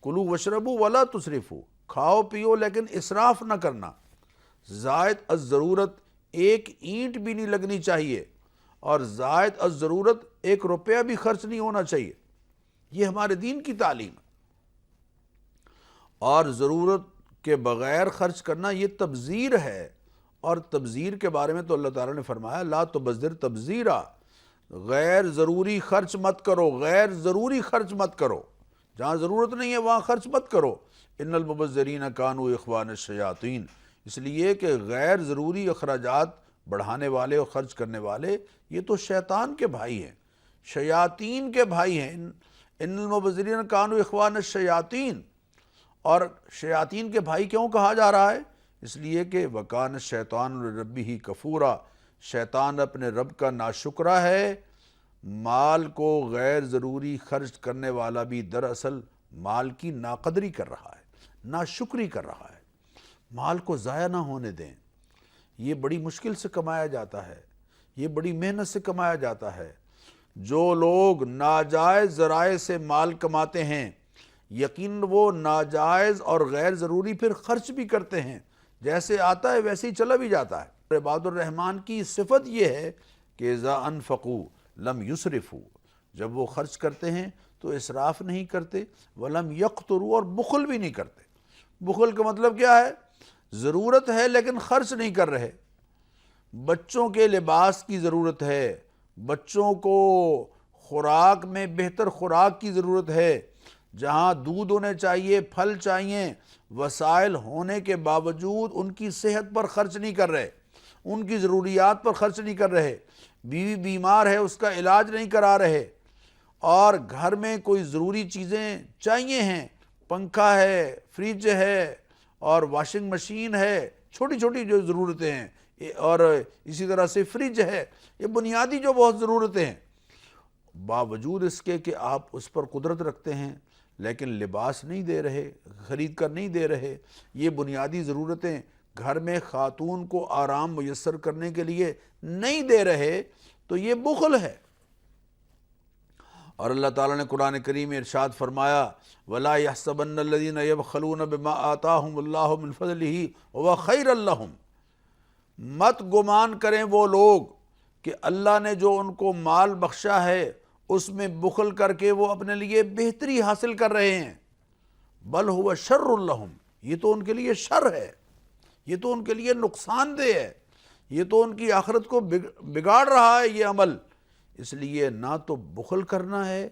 کلوا واشربوا ولا تسرفوا، کھاؤ پیو لیکن اسراف نہ کرنا، زائد از ضرورت ایک اینٹ بھی نہیں لگنی چاہیے اور زائد از ضرورت ایک روپیہ بھی خرچ نہیں ہونا چاہیے۔ یہ ہمارے دین کی تعلیم ہے۔ اور ضرورت کے بغیر خرچ کرنا یہ تبذیر ہے، اور تبذیر کے بارے میں تو اللہ تعالیٰ نے فرمایا لا تبذر تبذیرا، غیر ضروری خرچ مت کرو، غیر ضروری خرچ مت کرو، جہاں ضرورت نہیں ہے وہاں خرچ مت کرو۔ ان المبذرین کانوا اخوان الشیاطین، اس لیے کہ غیر ضروری اخراجات بڑھانے والے اور خرچ کرنے والے یہ تو شیطان کے بھائی ہیں، شیاطین کے بھائی ہیں۔ ان المبذرین کانوا اخوان الشیاطین، اور شیاطین کے بھائی کیوں کہا جا رہا ہے؟ اس لیے کہ وکان الشیطان لربہ کفورا، شیطان اپنے رب کا ناشکرا ہے۔ مال کو غیر ضروری خرچ کرنے والا بھی دراصل مال کی ناقدری کر رہا ہے، ناشکری کر رہا ہے۔ مال کو ضائع نہ ہونے دیں، یہ بڑی مشکل سے کمایا جاتا ہے، یہ بڑی محنت سے کمایا جاتا ہے۔ جو لوگ ناجائز ذرائع سے مال کماتے ہیں یقین وہ ناجائز اور غیر ضروری پھر خرچ بھی کرتے ہیں، جیسے آتا ہے ویسے ہی چلا بھی جاتا ہے۔ عباد الرحمن کی صفت یہ ہے کہ اذا انفقوا لم یسرفوا، جب وہ خرچ کرتے ہیں تو اسراف نہیں کرتے، ولم یقتروا، اور بخل بھی نہیں کرتے۔ بخل کا مطلب کیا ہے؟ ضرورت ہے لیکن خرچ نہیں کر رہے۔ بچوں کے لباس کی ضرورت ہے، بچوں کو خوراک میں بہتر خوراک کی ضرورت ہے، جہاں دودھ ہونے چاہیے، پھل چاہیے، وسائل ہونے کے باوجود ان کی صحت پر خرچ نہیں کر رہے، ان کی ضروریات پر خرچ نہیں کر رہے، بیوی بیمار ہے اس کا علاج نہیں کرا رہے، اور گھر میں کوئی ضروری چیزیں چاہیے ہیں، پنکھا ہے، فریج ہے اور واشنگ مشین ہے، چھوٹی چھوٹی جو ضرورتیں ہیں، اور اسی طرح سے فریج ہے، یہ بنیادی جو بہت ضرورتیں ہیں، باوجود اس کے کہ آپ اس پر قدرت رکھتے ہیں لیکن لباس نہیں دے رہے، خرید کر نہیں دے رہے، یہ بنیادی ضرورتیں گھر میں خاتون کو آرام میسر کرنے کے لیے نہیں دے رہے، تو یہ بخل ہے۔ اور اللہ تعالیٰ نے قرآن کریم میں ارشاد فرمایا وَلَا يَحْسَبَنَّ الَّذِينَ يَبْخَلُونَ بِمَا آتَاهُمُ اللَّهُ مِنْ فَضْلِهِ وَهُوَ خَيْرًا لَهُمْ، مت گمان کریں وہ لوگ کہ اللہ نے جو ان کو مال بخشا ہے اس میں بخل کر کے وہ اپنے لیے بہتری حاصل کر رہے ہیں، بل هو شر لهم، یہ تو ان کے لیے شر ہے، یہ تو ان کے لیے نقصان دہ ہے، یہ تو ان کی آخرت کو بگاڑ رہا ہے یہ عمل۔ اس لیے نہ تو بخل کرنا ہے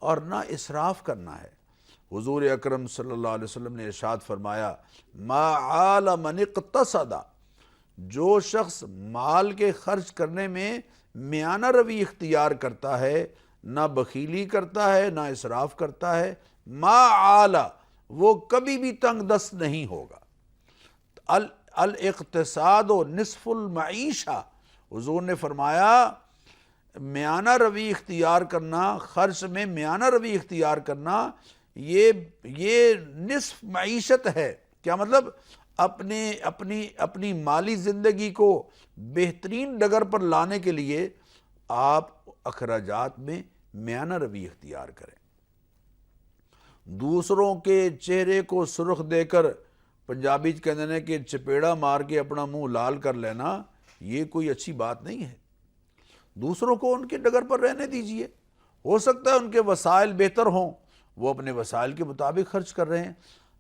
اور نہ اسراف کرنا ہے۔ حضور اکرم صلی اللہ علیہ وسلم نے ارشاد فرمایا ما عال من اقتصد، جو شخص مال کے خرچ کرنے میں میانہ روی اختیار کرتا ہے، نہ بخیلی کرتا ہے نہ اسراف کرتا ہے، ما عال، وہ کبھی بھی تنگ دست نہیں ہوگا۔ الاقتصاد و نصف المعیشہ، حضور نے فرمایا میانہ روی اختیار کرنا، خرچ میں میانہ روی اختیار کرنا، یہ نصف معیشت ہے۔ کیا مطلب؟ اپنی مالی زندگی کو بہترین ڈگر پر لانے کے لیے آپ اخراجات میں میانہ روی اختیار کریں۔ دوسروں کے چہرے کو سرخ دے کر، پنجابی کہتے ہیں کہ چپیڑا مار کے اپنا منہ لال کر لینا، یہ کوئی اچھی بات نہیں ہے۔ دوسروں کو ان کے ڈگر پر رہنے دیجئے، ہو سکتا ہے ان کے وسائل بہتر ہوں، وہ اپنے وسائل کے مطابق خرچ کر رہے ہیں،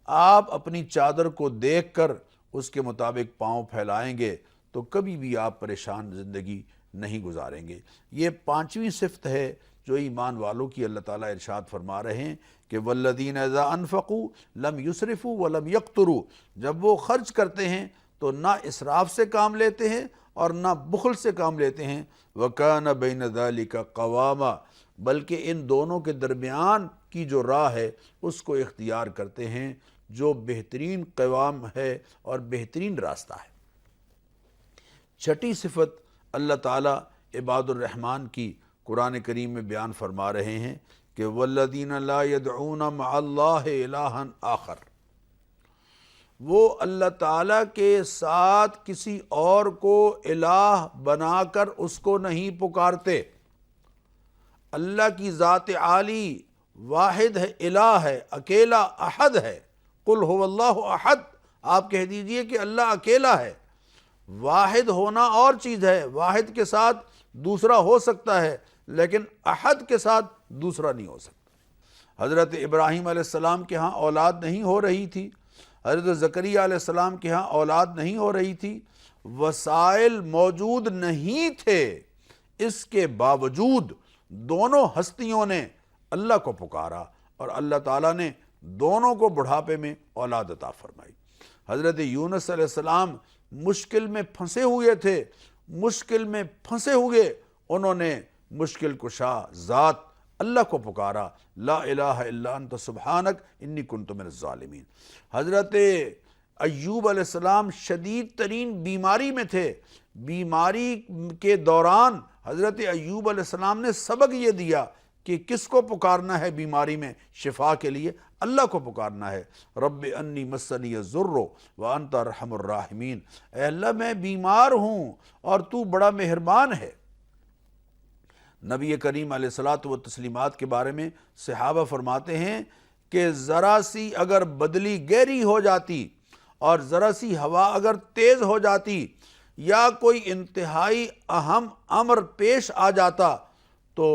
آپ اپنی چادر کو دیکھ کر اس کے مطابق پاؤں پھیلائیں گے تو کبھی بھی آپ پریشان زندگی نہیں گزاریں گے۔ یہ 5ویں صفت ہے جو ایمان والوں کی اللہ تعالیٰ ارشاد فرما رہے ہیں کہ والذین اذا انفقوا لم یسرفوا ولم یقتروا، جب وہ خرچ کرتے ہیں تو نہ اسراف سے کام لیتے ہیں اور نہ بخل سے کام لیتے ہیں، وَكَانَ بَيْنَ ذَلِكَ قَوَامًا، بلکہ ان دونوں کے درمیان کی جو راہ ہے اس کو اختیار کرتے ہیں، جو بہترین قوام ہے اور بہترین راستہ ہے۔ 6ٹھی صفت اللہ تعالیٰ عباد الرحمن کی قرآن کریم میں بیان فرما رہے ہیں کہ وَالَّذِينَ لَا يَدْعُونَ مَعَ اللَّهِ إِلَٰهًا آخر، وہ اللہ تعالیٰ کے ساتھ کسی اور کو الہ بنا کر اس کو نہیں پکارتے۔ اللہ کی ذات عالی واحد ہے، الہ ہے، اکیلا احد ہے۔ قل هو اللہ احد، آپ کہہ دیجئے کہ اللہ اکیلا ہے۔ واحد ہونا اور چیز ہے، واحد کے ساتھ دوسرا ہو سکتا ہے لیکن احد کے ساتھ دوسرا نہیں ہو سکتا۔ حضرت ابراہیم علیہ السلام کے ہاں اولاد نہیں ہو رہی تھی، حضرت زکریا علیہ السلام کے ہاں اولاد نہیں ہو رہی تھی، وسائل موجود نہیں تھے، اس کے باوجود دونوں ہستیوں نے اللہ کو پکارا اور اللہ تعالیٰ نے دونوں کو بڑھاپے میں اولاد عطا فرمائی۔ حضرت یونس علیہ السلام مشکل میں پھنسے ہوئے تھے، مشکل میں پھنسے ہوئے انہوں نے مشکل کشا ذات اللہ کو پکارا، لا الہ الا انت سبحانک انی کنت من الظالمین۔ حضرت ایوب علیہ السلام شدید ترین بیماری میں تھے، بیماری کے دوران حضرت ایوب علیہ السلام نے سبق یہ دیا کہ کس کو پکارنا ہے بیماری میں شفا کے لیے؟ اللہ کو پکارنا ہے۔ رب انی مسنی الضر وانت ارحم الراحمین، اے اللہ میں بیمار ہوں اور تو بڑا مہربان ہے۔ نبی کریم علیہ الصلاۃ والتسلیمات کے بارے میں صحابہ فرماتے ہیں کہ ذرا سی اگر بدلی گہری ہو جاتی اور ذرا سی ہوا اگر تیز ہو جاتی یا کوئی انتہائی اہم امر پیش آ جاتا تو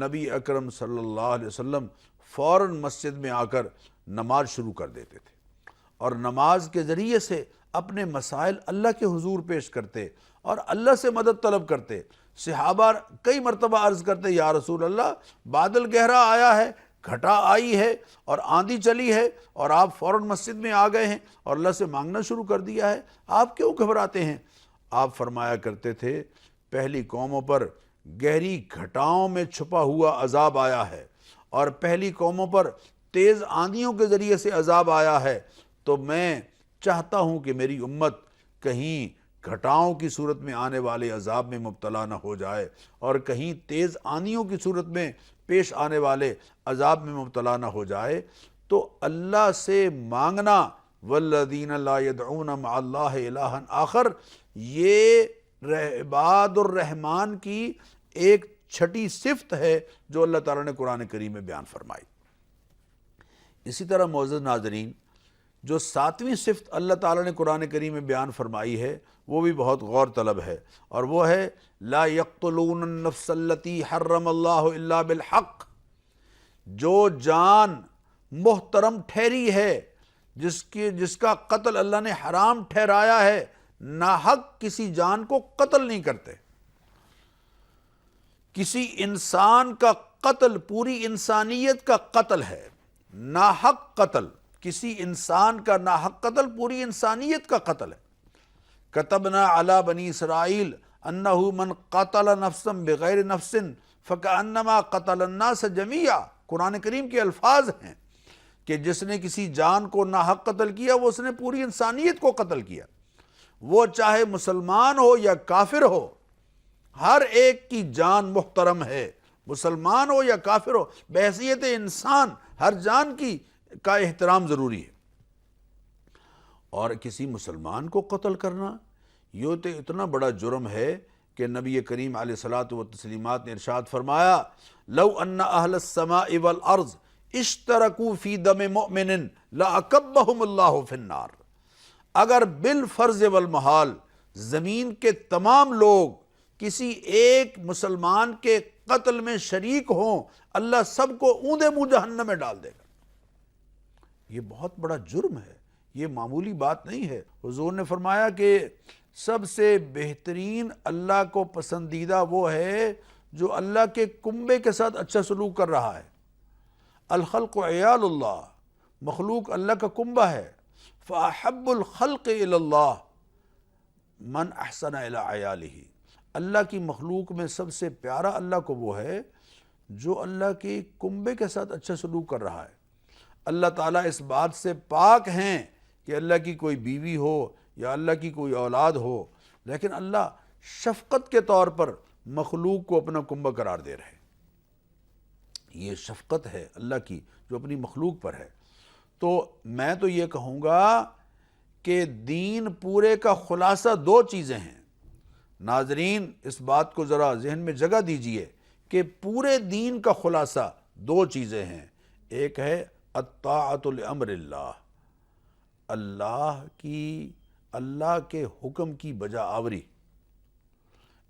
نبی اکرم صلی اللہ علیہ وسلم فوراً مسجد میں آ کر نماز شروع کر دیتے تھے اور نماز کے ذریعے سے اپنے مسائل اللہ کے حضور پیش کرتے اور اللہ سے مدد طلب کرتے۔ صحابہ کئی مرتبہ عرض کرتے یا رسول اللہ بادل گہرا آیا ہے، گھٹا آئی ہے اور آندھی چلی ہے اور آپ فوراً مسجد میں آ گئے ہیں اور اللہ سے مانگنا شروع کر دیا ہے، آپ کیوں گھبراتے ہیں؟ آپ فرمایا کرتے تھے پہلی قوموں پر گہری گھٹاؤں میں چھپا ہوا عذاب آیا ہے اور پہلی قوموں پر تیز آندھیوں کے ذریعے سے عذاب آیا ہے، تو میں چاہتا ہوں کہ میری امت کہیں گھٹاؤں کی صورت میں آنے والے عذاب میں مبتلا نہ ہو جائے اور کہیں تیز آندھیوں کی صورت میں پیش آنے والے عذاب میں مبتلا نہ ہو جائے۔ تو اللہ سے مانگنا، والذین لا يدعون مع اللہ الہا آخر، یہ عباد الرحمن کی ایک 6ٹھی صفت ہے جو اللہ تعالیٰ نے قرآن کریم میں بیان فرمائی۔ اسی طرح معزز ناظرین، جو 7ویں صفت اللہ تعالیٰ نے قرآن کریم میں بیان فرمائی ہے وہ بھی بہت غور طلب ہے، اور وہ ہے لا یقتلون النفس التی حرم اللہ الا بالحق، جو جان محترم ٹھہری ہے، جس کا قتل اللہ نے حرام ٹھہرایا ہے، ناحق کسی جان کو قتل نہیں کرتے۔ کسی انسان کا قتل پوری انسانیت کا قتل ہے، ناحق قتل، کسی انسان کا ناحق قتل پوری انسانیت کا قتل ہے۔ کتبنا علی بنی اسرائیل انہ من قتل نفسا بغیر نفس فکأنما قتل الناس جمیعا، قرآن کریم کے الفاظ ہیں کہ جس نے کسی جان کو ناحق قتل کیا وہ اس نے پوری انسانیت کو قتل کیا، وہ چاہے مسلمان ہو یا کافر ہو، ہر ایک کی جان محترم ہے، مسلمان ہو یا کافر ہو، بحیثیت انسان ہر جان کا احترام ضروری ہے۔ اور کسی مسلمان کو قتل کرنا یہ تو اتنا بڑا جرم ہے کہ نبی کریم علیہ الصلاۃ والتسلیمات نے ارشاد فرمایا لو ان اہل السماء والارض اشترکوا فی دم مؤمن لاکبہم اللہ فی النار، اگر بالفرض والمحال زمین کے تمام لوگ کسی ایک مسلمان کے قتل میں شریک ہوں، اللہ سب کو اوندے منہ جہنم میں ڈال دے گا۔ یہ بہت بڑا جرم ہے، یہ معمولی بات نہیں ہے۔ حضور نے فرمایا کہ سب سے بہترین اللہ کو پسندیدہ وہ ہے جو اللہ کے کنبے کے ساتھ اچھا سلوک کر رہا ہے۔ الخلق عیال اللہ، مخلوق اللہ کا کنبہ ہے۔ فاحب الخلق الی اللہ من احسن الی عیالہ، اللہ کی مخلوق میں سب سے پیارا اللہ کو وہ ہے جو اللہ کے کنبے کے ساتھ اچھا سلوک کر رہا ہے۔ اللہ تعالیٰ اس بات سے پاک ہیں کہ اللہ کی کوئی بیوی ہو یا اللہ کی کوئی اولاد ہو، لیکن اللہ شفقت کے طور پر مخلوق کو اپنا کنبہ قرار دے رہے۔ یہ شفقت ہے اللہ کی جو اپنی مخلوق پر ہے۔ تو میں تو یہ کہوں گا کہ دین پورے کا خلاصہ دو چیزیں ہیں۔ ناظرین اس بات کو ذرا ذہن میں جگہ دیجئے کہ پورے دین کا خلاصہ دو چیزیں ہیں، ایک ہے اطاعت لامر اللہ، اللہ کے حکم کی بجا آوری،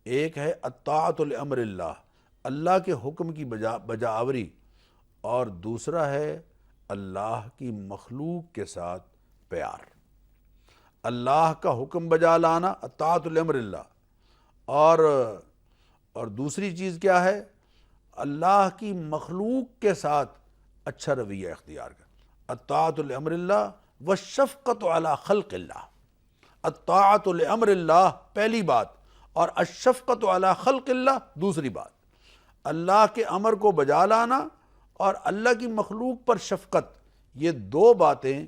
ایک ہے اطاعت لامر اللہ، اللہ کے حکم کی بجا آوری، اور دوسرا ہے اللہ کی مخلوق کے ساتھ پیار۔ اللہ کا حکم بجا لانا اطاعت لامر اللہ، اور دوسری چیز کیا ہے؟ اللہ کی مخلوق کے ساتھ اچھا رویہ اختیار کر۔ اطاعت لامر اللہ والشفقت علی خلق اللہ، اطاعت لامر اللہ پہلی بات اور الشفقت علی خلق اللہ دوسری بات۔ اللہ کے امر کو بجا لانا اور اللہ کی مخلوق پر شفقت، یہ دو باتیں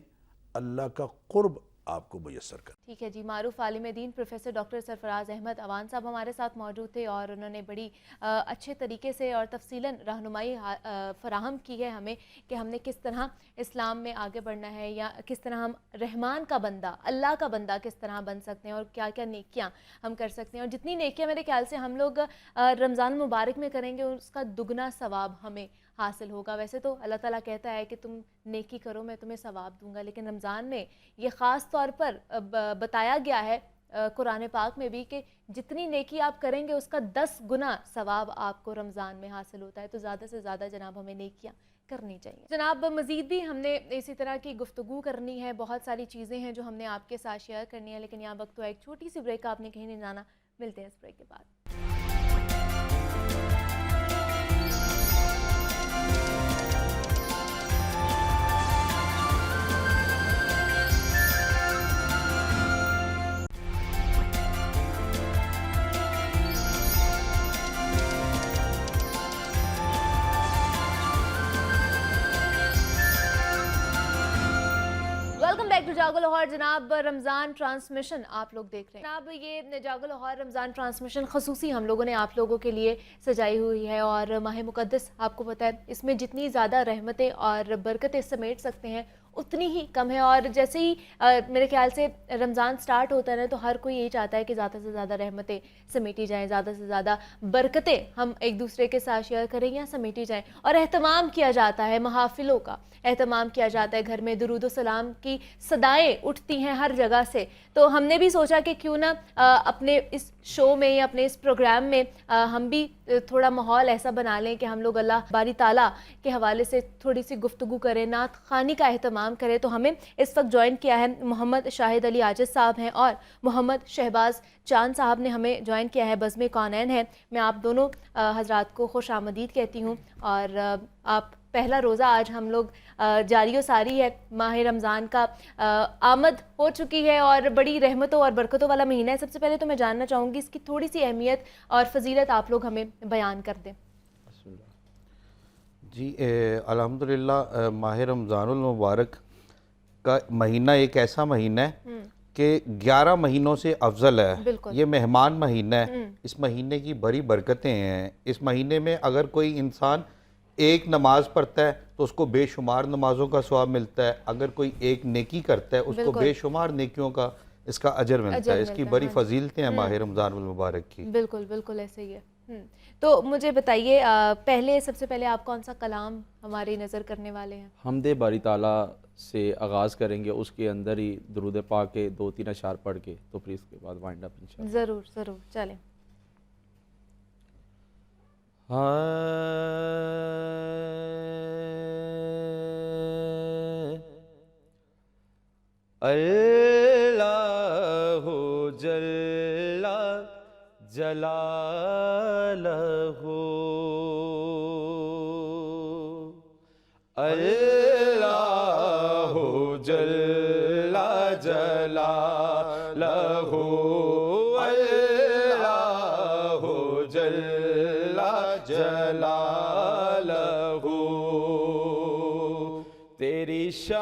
اللہ کا قرب آپ کو میسر کر۔ ٹھیک ہے جی، معروف عالم دین پروفیسر ڈاکٹر سرفراز احمد اوان صاحب ہمارے ساتھ موجود تھے اور انہوں نے بڑی اچھے طریقے سے اور تفصیلاً رہنمائی فراہم کی ہے ہمیں کہ ہم نے کس طرح اسلام میں آگے بڑھنا ہے، یا کس طرح ہم رحمان کا بندہ، اللہ کا بندہ کس طرح بن سکتے ہیں، اور کیا کیا نیکیاں ہم کر سکتے ہیں، اور جتنی نیکیاں میرے خیال سے ہم لوگ رمضان مبارک میں کریں گے اس کا دگنا ثواب ہمیں حاصل ہوگا۔ ویسے تو اللہ تعالیٰ کہتا ہے کہ تم نیکی کرو میں تمہیں ثواب دوں گا، لیکن رمضان میں یہ خاص طور پر بتایا گیا ہے قرآن پاک میں بھی کہ جتنی نیکی آپ کریں گے اس کا 10 گنا ثواب آپ کو رمضان میں حاصل ہوتا ہے۔ تو زیادہ سے زیادہ جناب ہمیں نیکیاں کرنی چاہیے۔ جناب مزید بھی ہم نے اسی طرح کی گفتگو کرنی ہے، بہت ساری چیزیں ہیں جو ہم نے آپ کے ساتھ شیئر کرنی ہے، لیکن یہاں وقت تو ایک چھوٹی سی بریک، آپ نے کہیں نہیں جانا، ملتے ہیں اس بریک کے بعد۔ جاگو لاہور جناب رمضان ٹرانسمیشن آپ لوگ دیکھ رہے ہیں۔ جناب یہ جاگو لاہور رمضان ٹرانسمیشن خصوصی ہم لوگوں نے آپ لوگوں کے لیے سجائی ہوئی ہے، اور ماہ مقدس آپ کو پتہ ہے اس میں جتنی زیادہ رحمتیں اور برکتیں سمیٹ سکتے ہیں اتنی ہی کم ہے، اور جیسے ہی میرے خیال سے رمضان سٹارٹ ہوتا ہے نا تو ہر کوئی یہی چاہتا ہے کہ زیادہ سے زیادہ رحمتیں سمیٹی جائیں، زیادہ سے زیادہ برکتیں ہم ایک دوسرے کے ساتھ شیئر کریں یا سمیٹی جائیں، اور اہتمام کیا جاتا ہے محافلوں کا، اہتمام کیا جاتا ہے، گھر میں درود و سلام کی صدائیں اٹھتی ہیں ہر جگہ سے۔ تو ہم نے بھی سوچا کہ کیوں نہ اپنے اس شو میں یا اپنے اس پروگرام میں ہم بھی تھوڑا ماحول ایسا بنا لیں کہ ہم لوگ اللہ باری تعالیٰ کے حوالے سے تھوڑی سی گفتگو کریں، نعت خوانی کا اہتمام اہتمام کرے. تو ہمیں اس وقت جوائن کیا ہے محمد شاہد علی عاجز صاحب ہیں اور محمد شہباز چاند صاحب نے ہمیں جوائن کیا ہے. بزم کونین ہے. میں آپ دونوں حضرات کو خوش آمدید کہتی ہوں. اور آپ پہلا روزہ آج ہم لوگ جاری و ساری ہے, ماہ رمضان کا آمد ہو چکی ہے اور بڑی رحمتوں اور برکتوں والا مہینہ ہے. سب سے پہلے تو میں جاننا چاہوں گی اس کی تھوڑی سی اہمیت اور فضیلت آپ لوگ ہمیں بیان کر دیں. جی الحمدللہ ماہ رمضان المبارک کا مہینہ ایک ایسا مہینہ ہے کہ 11 مہینوں سے افضل ہے. یہ مہمان مہینہ ہے. اس مہینے کی بڑی برکتیں ہیں. اس مہینے میں اگر کوئی انسان ایک نماز پڑھتا ہے تو اس کو بے شمار نمازوں کا ثواب ملتا ہے. اگر کوئی ایک نیکی کرتا ہے اس کو بے شمار نیکیوں کا اس کا اجر ملتا ہے. اس کی بڑی فضیلتیں ہیں ماہ رمضان المبارک کی. بالکل بالکل ایسے ہی ہے. تو مجھے بتائیے پہلے سب سے پہلے آپ کون سا کلام ہماری نظر کرنے والے ہیں؟ حمد باری تعالیٰ سے آغاز کریں گے, اس کے اندر ہی درود پاک کے 2-3 اشعار پڑھ کے, تو پھر اس کے بعد وائنڈ اپ انشاءاللہ. ضرور ضرور چلیں. اللہ جل جلالہ اللہ جل جلالہ اللہ جل جلالہ تیری شان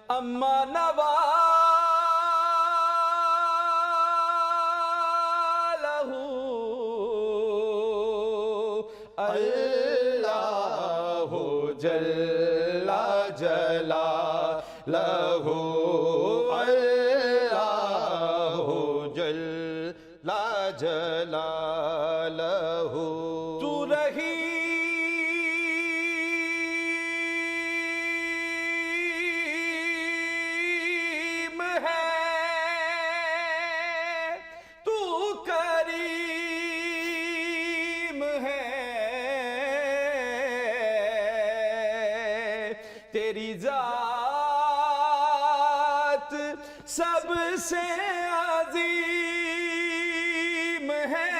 اما نوالہ اللہ جل جلالہ اللہ جل جلالہ. تو رحیم ہے تو کریم ہے, تیری ذات سب سے عظیم ہے,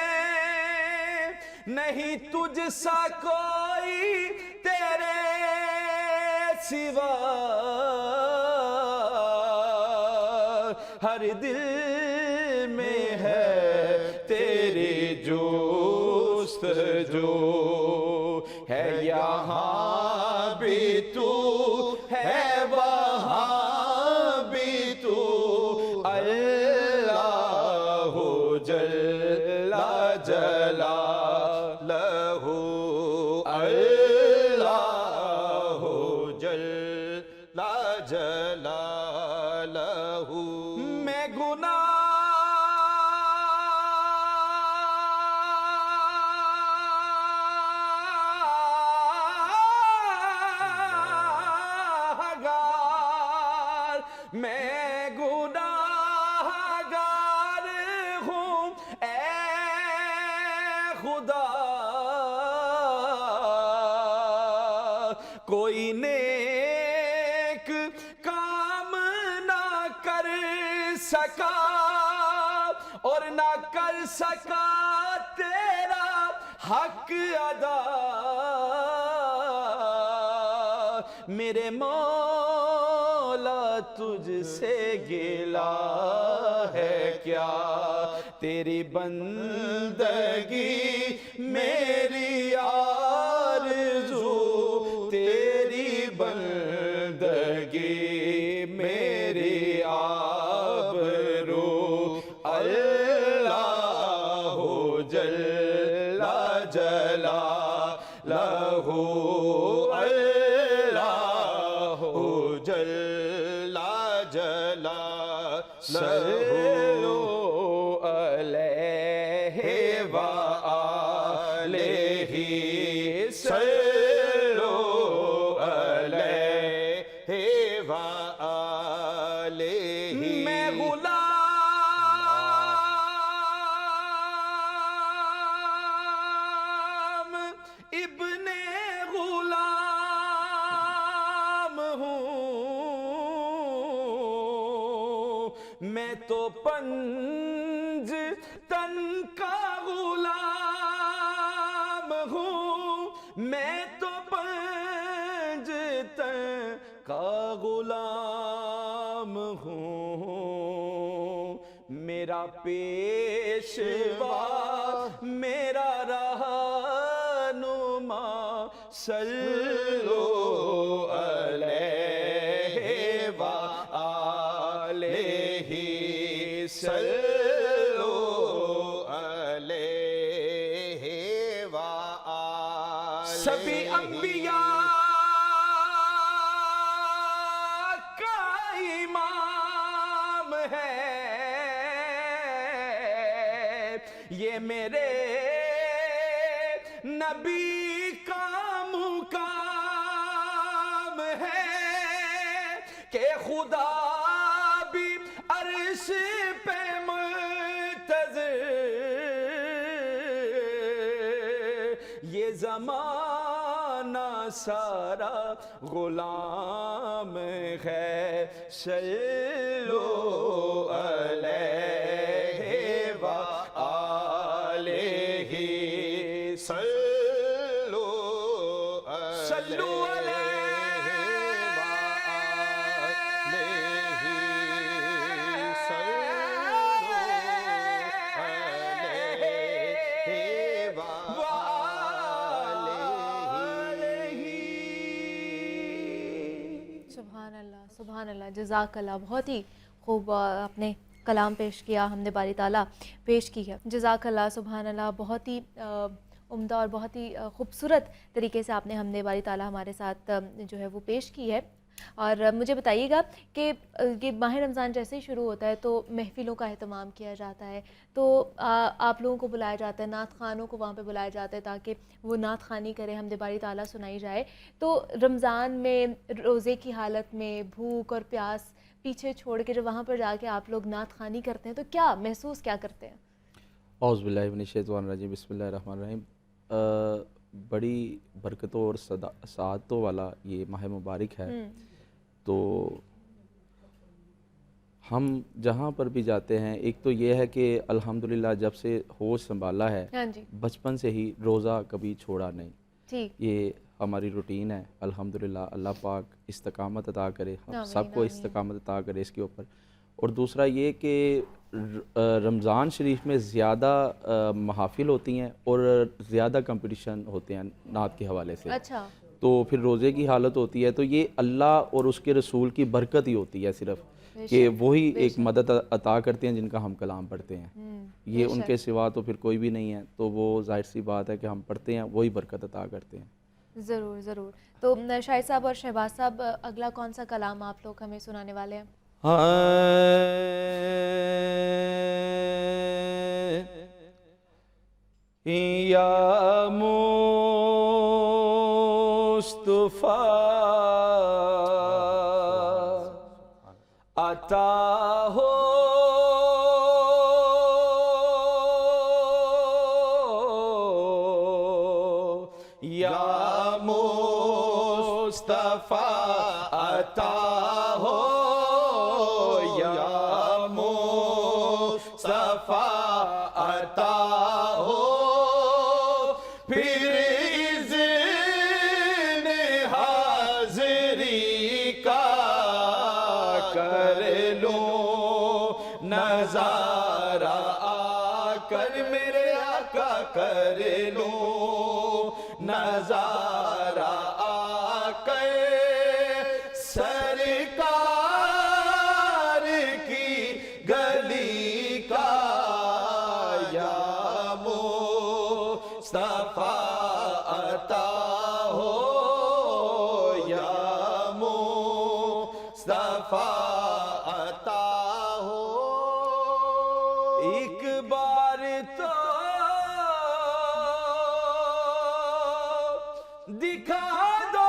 نہیں تجھ سا کوئی تیرے سوا, ہر دل میں ہے تیری جستجو, ہے یہاں بھی تو ہے وہاں بھی تو, اللہ جل جلالہ اللہ جل جلالہ. میں گناہگار ہوں اے خدا, کوئی نیک کام نہ کر سکا اور نہ کر سکا تیرا حق ادا, میرے مولا تجھ سے گلا ہے کیا, تیری بندگی میری آرزو, تیری بندگی میری آبرو, اللہ جل جلالہ اللہ جل جلالہ. صلو علیہ وآلہ, صلو علیہ وآلہ. میں غلام ابن غلام میں تو پنج تن کا غلام ہوں، میں تو پنج تن کا غلام ہوں، میرا پیشوا میرا رہنما، صلو علیہ وآلہ، صلو علیہ وآلہ۔ سبھی انبیاء کا امام ہے یہ میرے نبی کا مقام ہے کہ خدا بھی عرش پہ منتظر، یہ زمانہ سارا غلام ہے، صلو علیہ وآلہ، صلو علیہ وآلہ، صلو علیہ وآلہ۔ سبحان اللہ، سبحان اللہ، جزاک اللہ، بہت ہی خوب آپ نے کلام پیش کیا، ہم نے باری تعالیٰ پیش کی ہے، جزاک اللہ، سبحان اللہ، بہت ہی عمدہ اور بہت ہی خوبصورت طریقے سے آپ نے ہم نے باری تعالیٰ ہمارے ساتھ جو ہے وہ پیش کی ہے۔ اور مجھے بتائیے گا کہ یہ ماہ رمضان جیسے ہی شروع ہوتا ہے تو محفلوں کا اہتمام کیا جاتا ہے، تو آپ لوگوں کو بلایا جاتا ہے، نعت خوانوں کو وہاں پہ بلایا جاتا ہے تاکہ وہ نعت خوانی کرے، حمد باری تعالیٰ سنائی جائے۔ تو رمضان میں روزے کی حالت میں بھوک اور پیاس پیچھے چھوڑ کے جب وہاں پر جا کے آپ لوگ نعت خوانی کرتے ہیں تو کیا محسوس کیا کرتے ہیں؟ اعوذ باللہ من الشیطان الرجیم، بسم اللہ الرحمن الرحیم۔ بڑی برکتوں اور سعادتوں والا یہ ماہ مبارک ہے، تو ہم جہاں پر بھی جاتے ہیں، ایک تو یہ ہے کہ الحمدللہ جب سے ہوش سنبھالا ہے بچپن سے ہی روزہ کبھی چھوڑا نہیں، یہ ہماری روٹین ہے الحمدللہ۔ اللہ پاک استقامت عطا کرے، ہم سب کو استقامت عطا کرے اس کے اوپر۔ اور دوسرا یہ کہ رمضان شریف میں زیادہ محافل ہوتی ہیں اور زیادہ کمپٹیشن ہوتے ہیں نعت کے حوالے سے، تو پھر روزے کی حالت ہوتی ہے، تو یہ اللہ اور اس کے رسول کی برکت ہی ہوتی ہے صرف، کہ وہی ایک مدد عطا کرتے ہیں جن کا ہم کلام پڑھتے ہیں، یہ ان کے سوا تو پھر کوئی بھی نہیں ہے، تو وہ ظاہر سی بات ہے کہ ہم پڑھتے ہیں وہی برکت عطا کرتے ہیں۔ ضرور ضرور۔ تو شاہد صاحب اور شہباز صاحب، اگلا کون سا کلام آپ لوگ ہمیں سنانے والے ہیں؟ یا مصطفیٰ عطا ہو یا مصطفیٰ عطا ہو، یا مصطفیٰ عطا ہو، پھر اذن حاضری کا کر لوں نظارہ، آ کر میرے آقا کر لوں نظارہ، آ کر سرکار کی گلی کا، یا مصطفیٰ عطا ہو، یا مصطفیٰ عطا ہو، ایک بار تو دکھا دو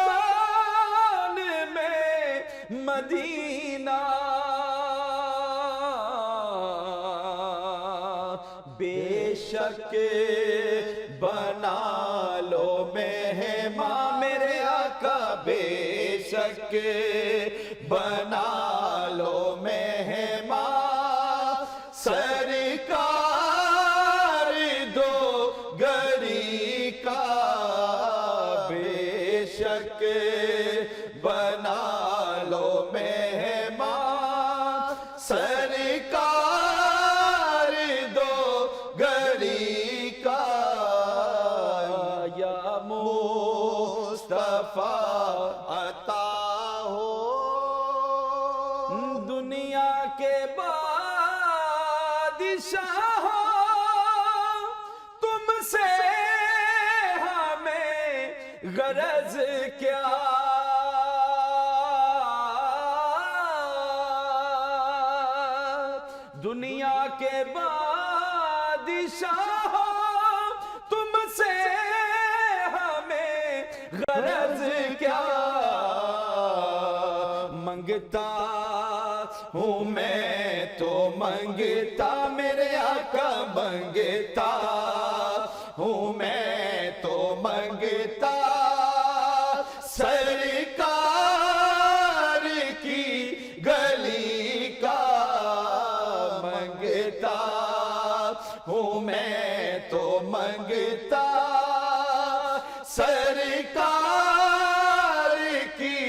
رمضان میں مدینہ، بے شک بنا لو مہمان میرے آقا بے شک بنا لو مہمان سرکار دو گری کا بے شک بنا لو مہمان سرکار دو گری کا یا مصطفیٰ عطا ہو دنیا کے بادشاہ تم سے ہمیں غرض کیا دنیا کے بادشاہ تم سے ہمیں غرض کیا منگتا ہوں میں تو منگتا میرے آقا منگتا ہوں میں تو منگتا سرکار کی گلی کا منگتا ہوں میں تو منگتا سرکار کی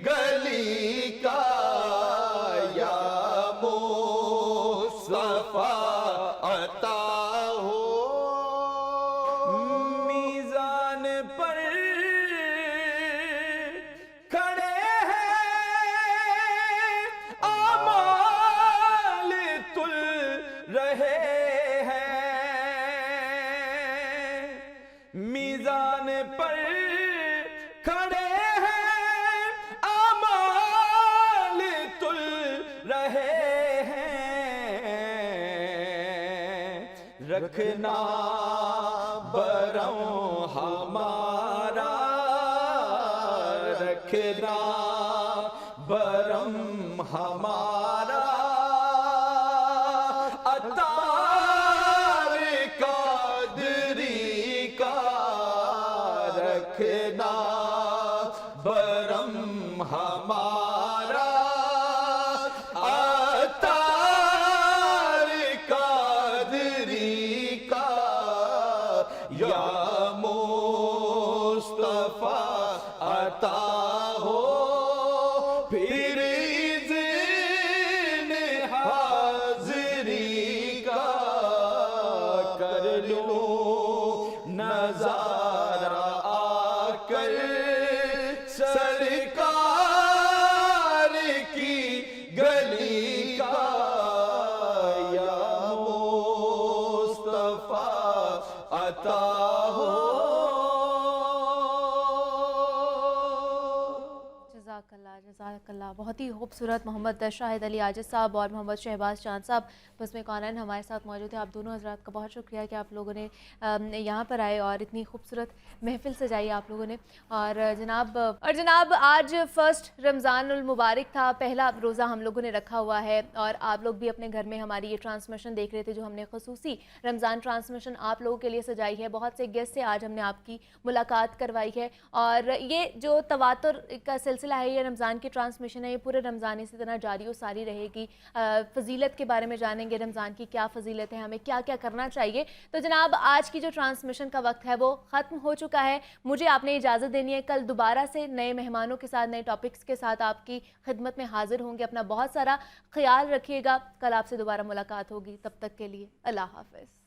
گلی کا یا مصطفیٰ عطا ہو میزان پر کھڑے ہیں اعمال تل رہے ہیں میزان پر کھڑے ہیں اعمال تل رہے ہیں رکھنا برم ہمارا رکھنا برم ہمارا عطار قادری کا رکھنا برم ہمارا عطار قادری کا یا مصطفیٰ عطا ہو پھر اذن حاضری کا کر لوں نظارہ آ کر سرکار کی گلی کا یا مصطفیٰ عطا ہو جزاک اللہ بہت ہی خوبصورت محمد شاہد علی عاجز صاحب اور محمد شہباز چاند صاحب بس میں کونین ہمارے ساتھ موجود ہیں. آپ دونوں حضرات کا بہت شکریہ کہ آپ لوگوں نے یہاں پر آئے اور اتنی خوبصورت محفل سجائی آپ لوگوں نے. اور جناب آج فرسٹ رمضان المبارک تھا, پہلا روزہ ہم لوگوں نے رکھا ہوا ہے اور آپ لوگ بھی اپنے گھر میں ہماری یہ ٹرانسمیشن دیکھ رہے تھے جو ہم نے خصوصی رمضان ٹرانسمیشن آپ لوگوں کے لیے سجائی ہے. بہت سے گیسٹ سے آج ہم نے آپ کی ملاقات کروائی ہے اور یہ جو تواتر کا سلسلہ ہے یہ رمضان کی ٹرانسمیشن ہے یہ پورے رمضان اسی طرح جاری و ساری رہے گی. فضیلت کے بارے میں جانیں گے, رمضان کی کیا فضیلت ہے, ہمیں کیا کیا کرنا چاہیے. تو جناب آج کی جو ٹرانسمیشن کا وقت ہے وہ ختم ہو چکا ہے, مجھے آپ نے اجازت دینی ہے. کل دوبارہ سے نئے مہمانوں کے ساتھ نئے ٹاپکس کے ساتھ آپ کی خدمت میں حاضر ہوں گے. اپنا بہت سارا خیال رکھیے گا, کل آپ سے دوبارہ ملاقات ہوگی. تب تک کے لیے اللہ حافظ.